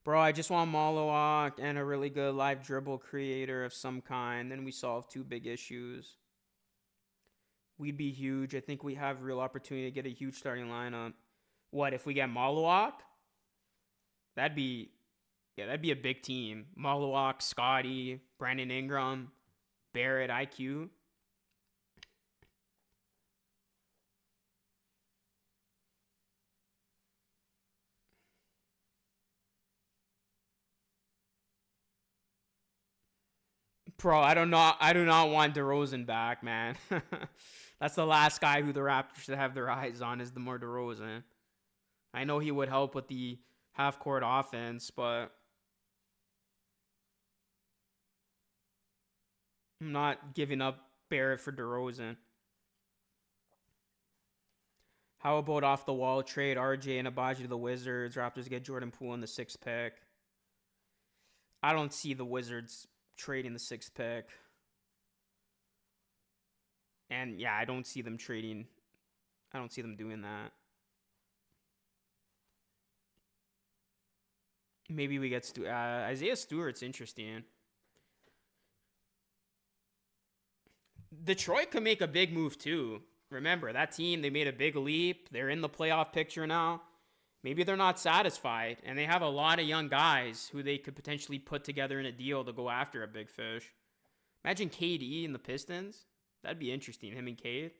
Bro, I just want Malawak and a really good live dribble creator of some kind. Then we solve two big issues. We'd be huge. I think we have real opportunity to get a huge starting lineup. What if we get Malawak? That'd be that'd be a big team. Malawak, Scotty, Brandon Ingram, Barrett, IQ. Bro, I do not want DeRozan back, man. That's the last guy who the Raptors should have their eyes on is DeMar DeRozan. I know he would help with the half court offense, but I'm not giving up Barrett for DeRozan. How about off the wall trade RJ and Abaji to the Wizards? Raptors get Jordan Poole in the sixth pick. I don't see the Wizards trading the sixth pick. And yeah, I don't see them trading. I don't see them doing that. Maybe we get Isaiah Stewart's interesting. Detroit could make a big move too. Remember, that team, they made a big leap. They're in the playoff picture now. Maybe they're not satisfied, and they have a lot of young guys who they could potentially put together in a deal to go after a big fish. Imagine KD and the Pistons. That'd be interesting, him and Cade.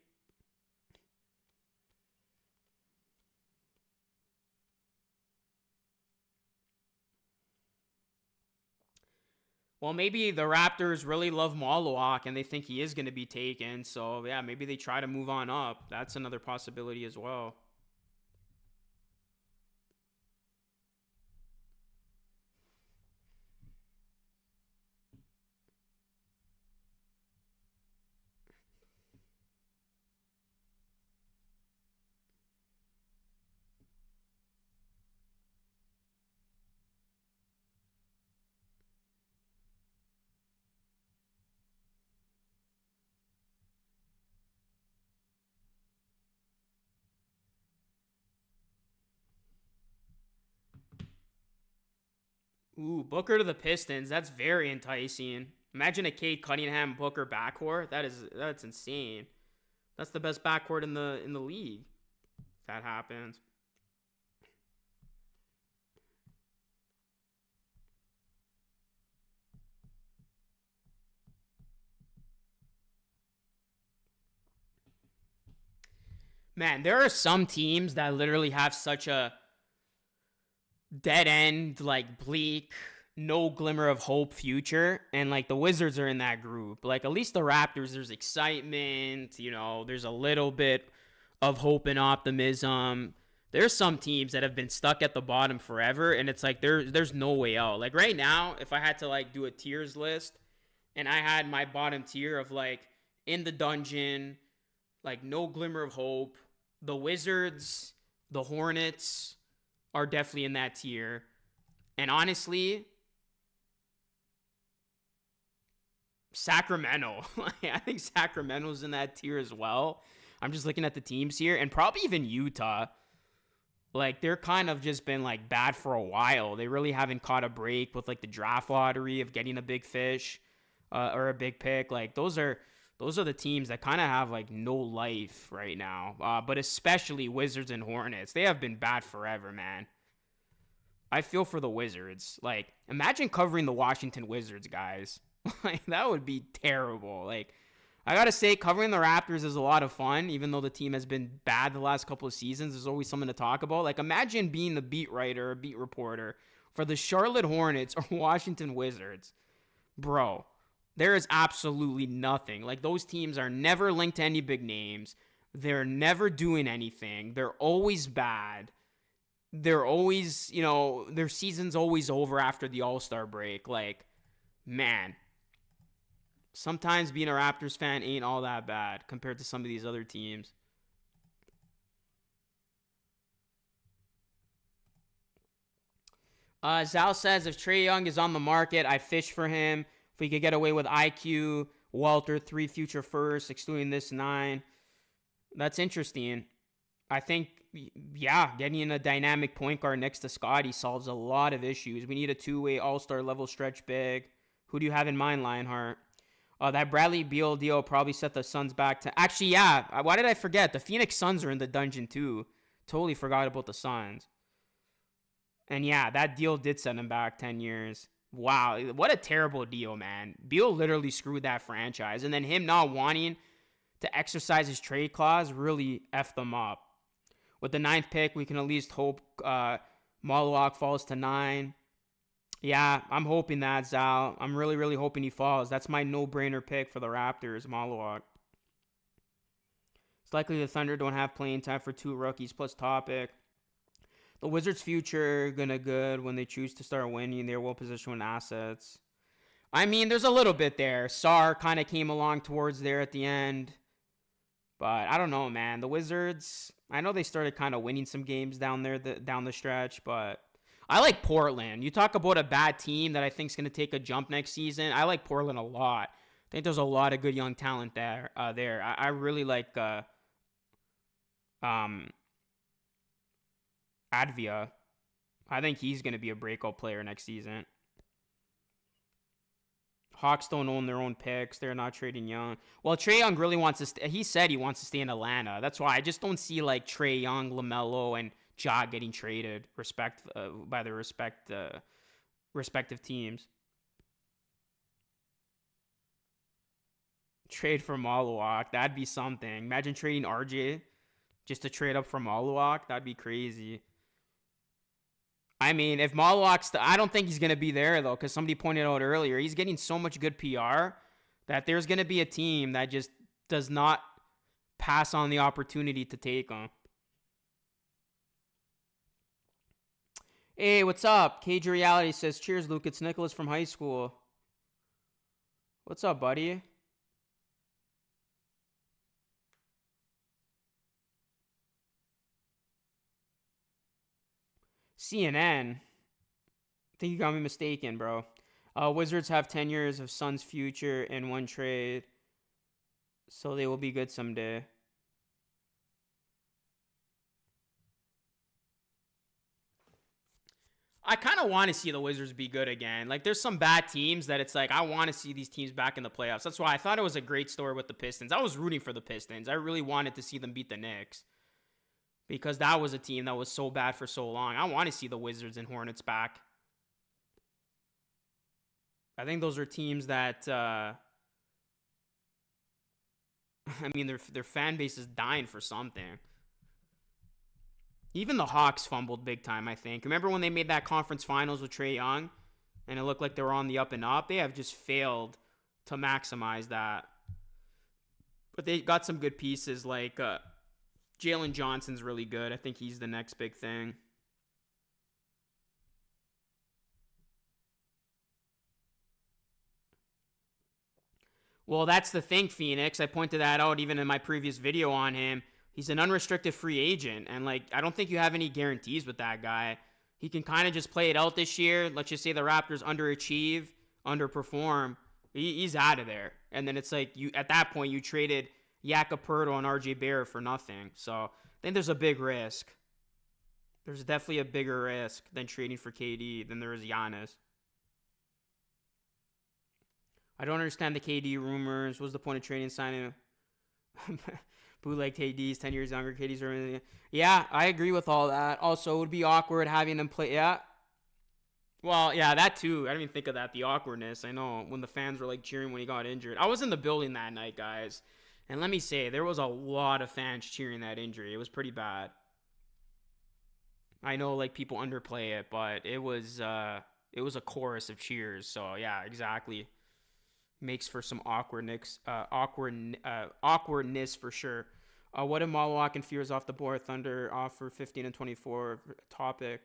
Well, maybe the Raptors really love Malawak and they think he is going to be taken. So, yeah, maybe they try to move on up. That's another possibility as well. Ooh, Booker to the Pistons. That's very enticing. Imagine a Cade Cunningham Booker backcourt. That's insane. That's the best backcourt in the league. If that happens. Man, there are some teams that literally have such a dead end, like bleak, no glimmer of hope future. And like the Wizards are in that group. Like at least the Raptors, there's excitement, there's a little bit of hope and optimism. There's some teams that have been stuck at the bottom forever, and it's like there's no way out. Like right now, if I had to like do a tiers list and I had my bottom tier of like in the dungeon, like no glimmer of hope, the Wizards, the Hornets, are definitely in that tier. And honestly, Sacramento. I think Sacramento's in that tier as well. I'm just looking at the teams here, and probably even Utah. Like they're kind of just been like bad for a while. They really haven't caught a break with like the draft lottery of getting a big fish or a big pick. Like those are the teams that kind of have like no life right now. But especially Wizards and Hornets. They have been bad forever, man. I feel for the Wizards. Like, imagine covering the Washington Wizards, guys. Like, that would be terrible. Like, I gotta say, covering the Raptors is a lot of fun, even though the team has been bad the last couple of seasons. There's always something to talk about. Like, imagine being the beat writer or beat reporter for the Charlotte Hornets or Washington Wizards. Bro, there is absolutely nothing. Like, those teams are never linked to any big names. They're never doing anything. They're always bad. They're always, their season's always over after the All-Star break. Like, man, sometimes being a Raptors fan ain't all that bad compared to some of these other teams. Zal says if Trae Young is on the market, I fish for him. If we could get away with IQ, Walter, 3 future firsts, excluding this 9. That's interesting. I think, yeah, getting a dynamic point guard next to Scotty solves a lot of issues. We need a two-way all-star level stretch big. Who do you have in mind, Lionheart? That Bradley Beal deal probably set the Suns back to... Actually, yeah. Why did I forget? The Phoenix Suns are in the dungeon, too. Totally forgot about the Suns. And yeah, that deal did set them back 10 years. Wow, what a terrible deal, man. Beal literally screwed that franchise. And then him not wanting to exercise his trade clause really effed them up. With the 9th pick, we can at least hope Malawak falls to 9. Yeah, I'm hoping that, Zal. I'm really, really hoping he falls. That's my no-brainer pick for the Raptors, Malawak. It's likely the Thunder don't have playing time for 2 rookies plus Topic. The Wizards' future gonna good when they choose to start winning. They're well positioned with assets. I mean, there's a little bit there. Sarr kind of came along towards there at the end. But I don't know, man. The Wizards, I know they started kind of winning some games down there, down the stretch, but I like Portland. You talk about a bad team that I think is going to take a jump next season. I like Portland a lot. I think there's a lot of good young talent there. I really like Advia. I think he's going to be a breakout player next season. Hawks don't own their own picks. They're not trading Young. Well, Trae Young really wants to... he said he wants to stay in Atlanta. That's why I just don't see like Trae Young, LaMelo, and Ja getting traded by their respective teams. Trade for Malawak. That'd be something. Imagine trading RJ just to trade up for Malawak. That'd be crazy. I mean, if Malawak's... I don't think he's going to be there, though, because somebody pointed out earlier, he's getting so much good PR that there's going to be a team that just does not pass on the opportunity to take him. Hey, what's up? Cage Reality says, cheers, Luke. It's Nicholas from high school. What's up, buddy? CNN. I think you got me mistaken, bro. Wizards have 10 years of Suns' future in one trade, so they will be good someday. I kind of want to see the Wizards be good again. Like, there's some bad teams that it's like, I want to see these teams back in the playoffs. That's why I thought it was a great story with the Pistons. I was rooting for the Pistons. I really wanted to see them beat the Knicks because that was a team that was so bad for so long. I want to see the Wizards and Hornets back. I think those are teams that, I mean, their fan base is dying for something. Even the Hawks fumbled big time, I think. Remember when they made that conference finals with Trae Young and it looked like they were on the up and up? They have just failed to maximize that. But they got some good pieces like Jalen Johnson's really good. I think he's the next big thing. Well, that's the thing, Phoenix. I pointed that out even in my previous video on him. He's an unrestricted free agent, and like I don't think you have any guarantees with that guy. He can kind of just play it out this year. Let's just say the Raptors underachieve, underperform. He's out of there. And then it's like you at that point you traded Jakob Poeltl and RJ Barrett for nothing. So I think there's a big risk. There's definitely a bigger risk than trading for KD than there is Giannis. I don't understand the KD rumors. What's the point of trading signing? Bootleg KD's 10 years younger. KD's early. Yeah, I agree with all that. Also, it would be awkward having them play. Yeah. Well, yeah, that too. I didn't even think of that. The awkwardness. I know when the fans were like cheering when he got injured. I was in the building that night, guys. And let me say, there was a lot of fans cheering that injury. It was pretty bad. I know like people underplay it, but it was a chorus of cheers. So yeah, exactly. Makes for some awkwardness for sure. What if Malawak and Fears off the board? Thunder offer 15 and 24 topic.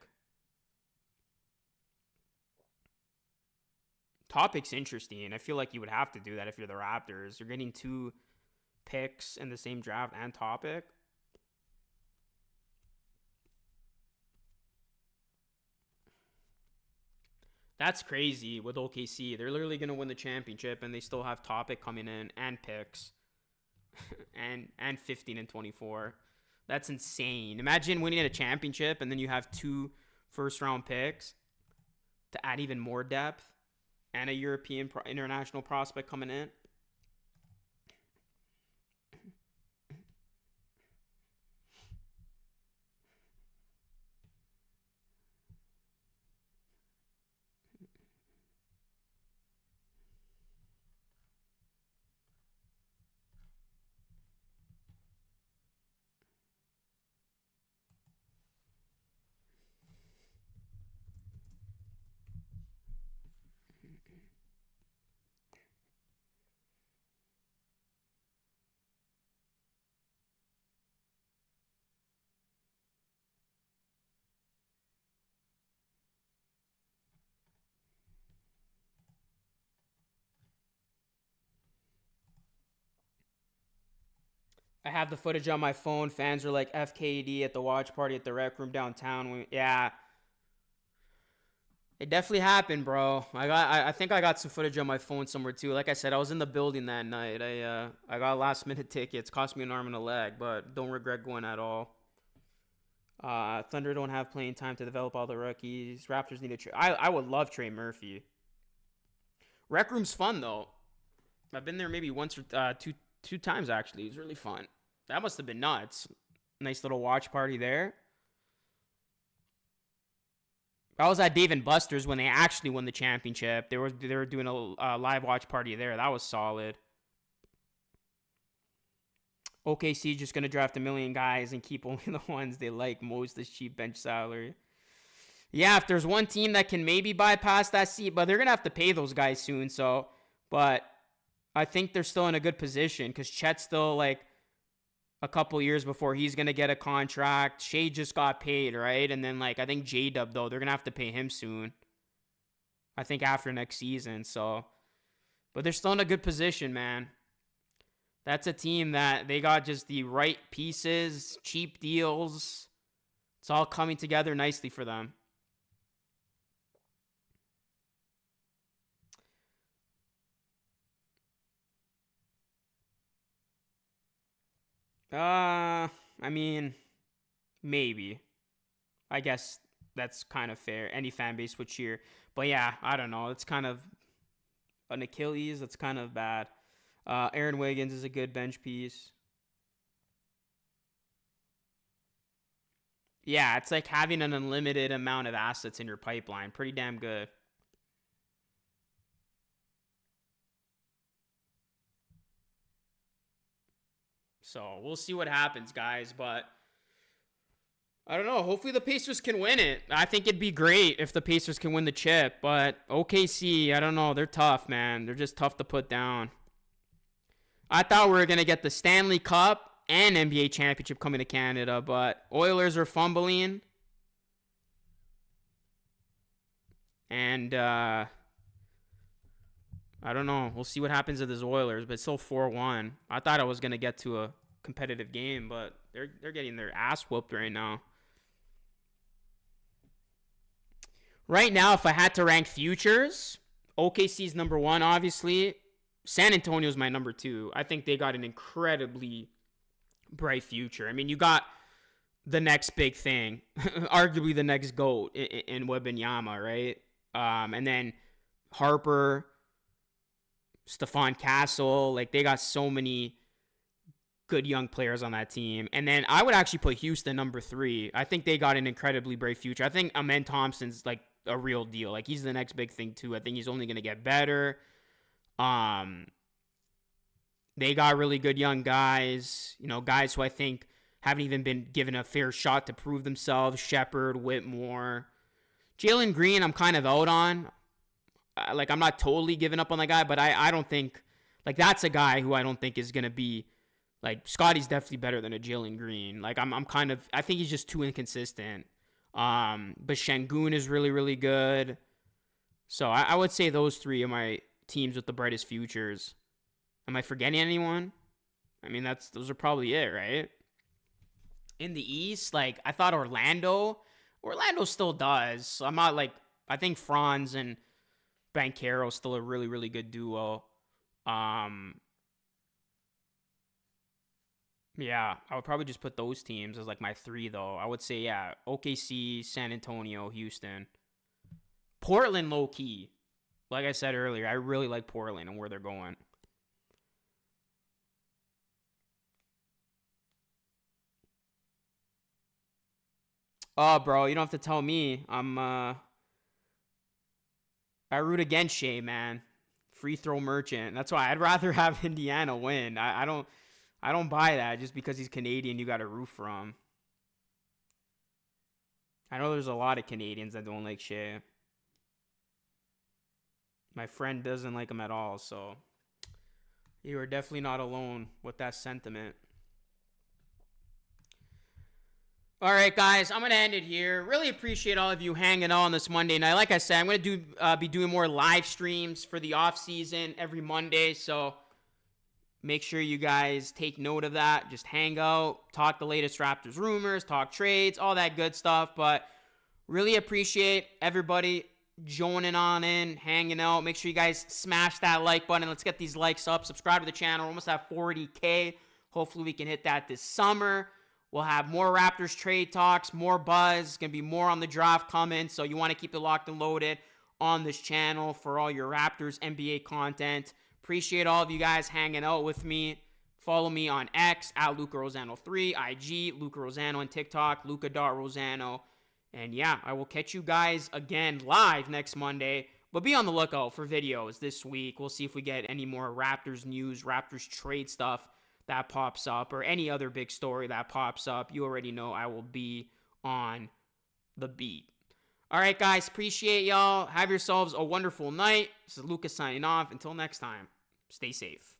Topic's interesting. I feel like you would have to do that if you're the Raptors. You're getting 2 picks in the same draft and topic. That's crazy with OKC. They're literally going to win the championship, and they still have Topic coming in and picks and 15 and 24. That's insane. Imagine winning a championship, and then you have 2 first-round picks to add even more depth and a European international prospect coming in. I have the footage on my phone. Fans are like FKD at the watch party at the rec room downtown. Yeah, it definitely happened, bro. I think I got some footage on my phone somewhere too. Like I said, I was in the building that night. I got last minute tickets. Cost me an arm and a leg, but don't regret going at all. Thunder don't have playing time to develop all the rookies. Raptors need a trade. I would love Trey Murphy. Rec room's fun though. I've been there maybe once or two times actually. It was really fun. That must have been nuts. Nice little watch party there. I was at Dave & Buster's when they actually won the championship. They were doing a live watch party there. That was solid. OKC just gonna draft a million guys and keep only the ones they like most as cheap bench salary. Yeah, if there's one team that can maybe bypass that seat, but they're gonna have to pay those guys soon. So, but I think they're still in a good position because Chet's still like a couple years before he's going to get a contract. Shea just got paid, right? And then, like, I think J-Dub, though, they're going to have to pay him soon. I think after next season, so. But they're still in a good position, man. That's a team that they got just the right pieces, cheap deals. It's all coming together nicely for them. I mean, maybe. I guess that's kind of fair. Any fan base would cheer. But yeah, I don't know. It's kind of an Achilles. That's kind of bad. Aaron Wiggins is a good bench piece. Yeah, it's like having an unlimited amount of assets in your pipeline. Pretty damn good. So we'll see what happens, guys. But I don't know. Hopefully the Pacers can win it. I think it'd be great if the Pacers can win the chip. But OKC, I don't know. They're tough, man. They're just tough to put down. I thought we were going to get the Stanley Cup and NBA championship coming to Canada. But Oilers are fumbling. And I don't know. We'll see what happens with this Oilers. But it's still 4-1. I thought I was going to get to a competitive game. But they're getting their ass whooped right now. Right now, if I had to rank futures, OKC's number 1, obviously. San Antonio's my number 2. I think they got an incredibly bright future. I mean, you got the next big thing, arguably the next GOAT in Wembanyama, right? And then Harper, Stephon Castle, like they got so many good young players on that team. And then I would actually put Houston number 3. I think they got an incredibly bright future. I think Amen Thompson's like a real deal. Like he's the next big thing too. I think he's only going to get better. They got really good young guys, guys who I think haven't even been given a fair shot to prove themselves. Shepard, Whitmore, Jalen Green, I'm kind of out on. Like I'm not totally giving up on that guy, but I don't think like that's a guy who I don't think is going to be like Scotty's definitely better than a Jalen Green. Like I'm kind of, I think he's just too inconsistent. But Şengün is really, really good. So I would say those 3 are my teams with the brightest futures. Am I forgetting anyone? I mean, those are probably it, right? In the East, I thought Orlando still does. So I'm not I think Franz and Banchero's still a really, really good duo. Yeah, I would probably just put those teams as like my 3 though. I would say, yeah, OKC, San Antonio, Houston. Portland low key. Like I said earlier, I really like Portland and where they're going. Oh, bro, you don't have to tell me. I root against Shea, man. Free throw merchant. That's why I'd rather have Indiana win. I don't buy that just because he's Canadian. You got to root for him. I know there's a lot of Canadians that don't like Shea. My friend doesn't like him at all, so you are definitely not alone with that sentiment. All right, guys, I'm going to end it here. Really appreciate all of you hanging on this Monday night. Like I said, I'm going to be doing more live streams for the off season every Monday, so make sure you guys take note of that. Just hang out, talk the latest Raptors rumors, talk trades, all that good stuff. But really appreciate everybody joining on in, hanging out. Make sure you guys smash that like button. Let's get these likes up. Subscribe to the channel. We're almost at 40K. Hopefully we can hit that this summer. We'll have more Raptors trade talks, more buzz. It's going to be more on the draft coming, so you want to keep it locked and loaded on this channel for all your Raptors NBA content. Appreciate all of you guys hanging out with me. Follow me on X, at LucaRosano3, IG, Luca Rosano, and TikTok, Luca.Rosano. And yeah, I will catch you guys again live next Monday. But be on the lookout for videos this week. We'll see if we get any more Raptors news, Raptors trade stuff that pops up, or any other big story that pops up. You already know I will be on the beat. All right, guys. Appreciate y'all. Have yourselves a wonderful night. This is Lucas signing off. Until next time, stay safe.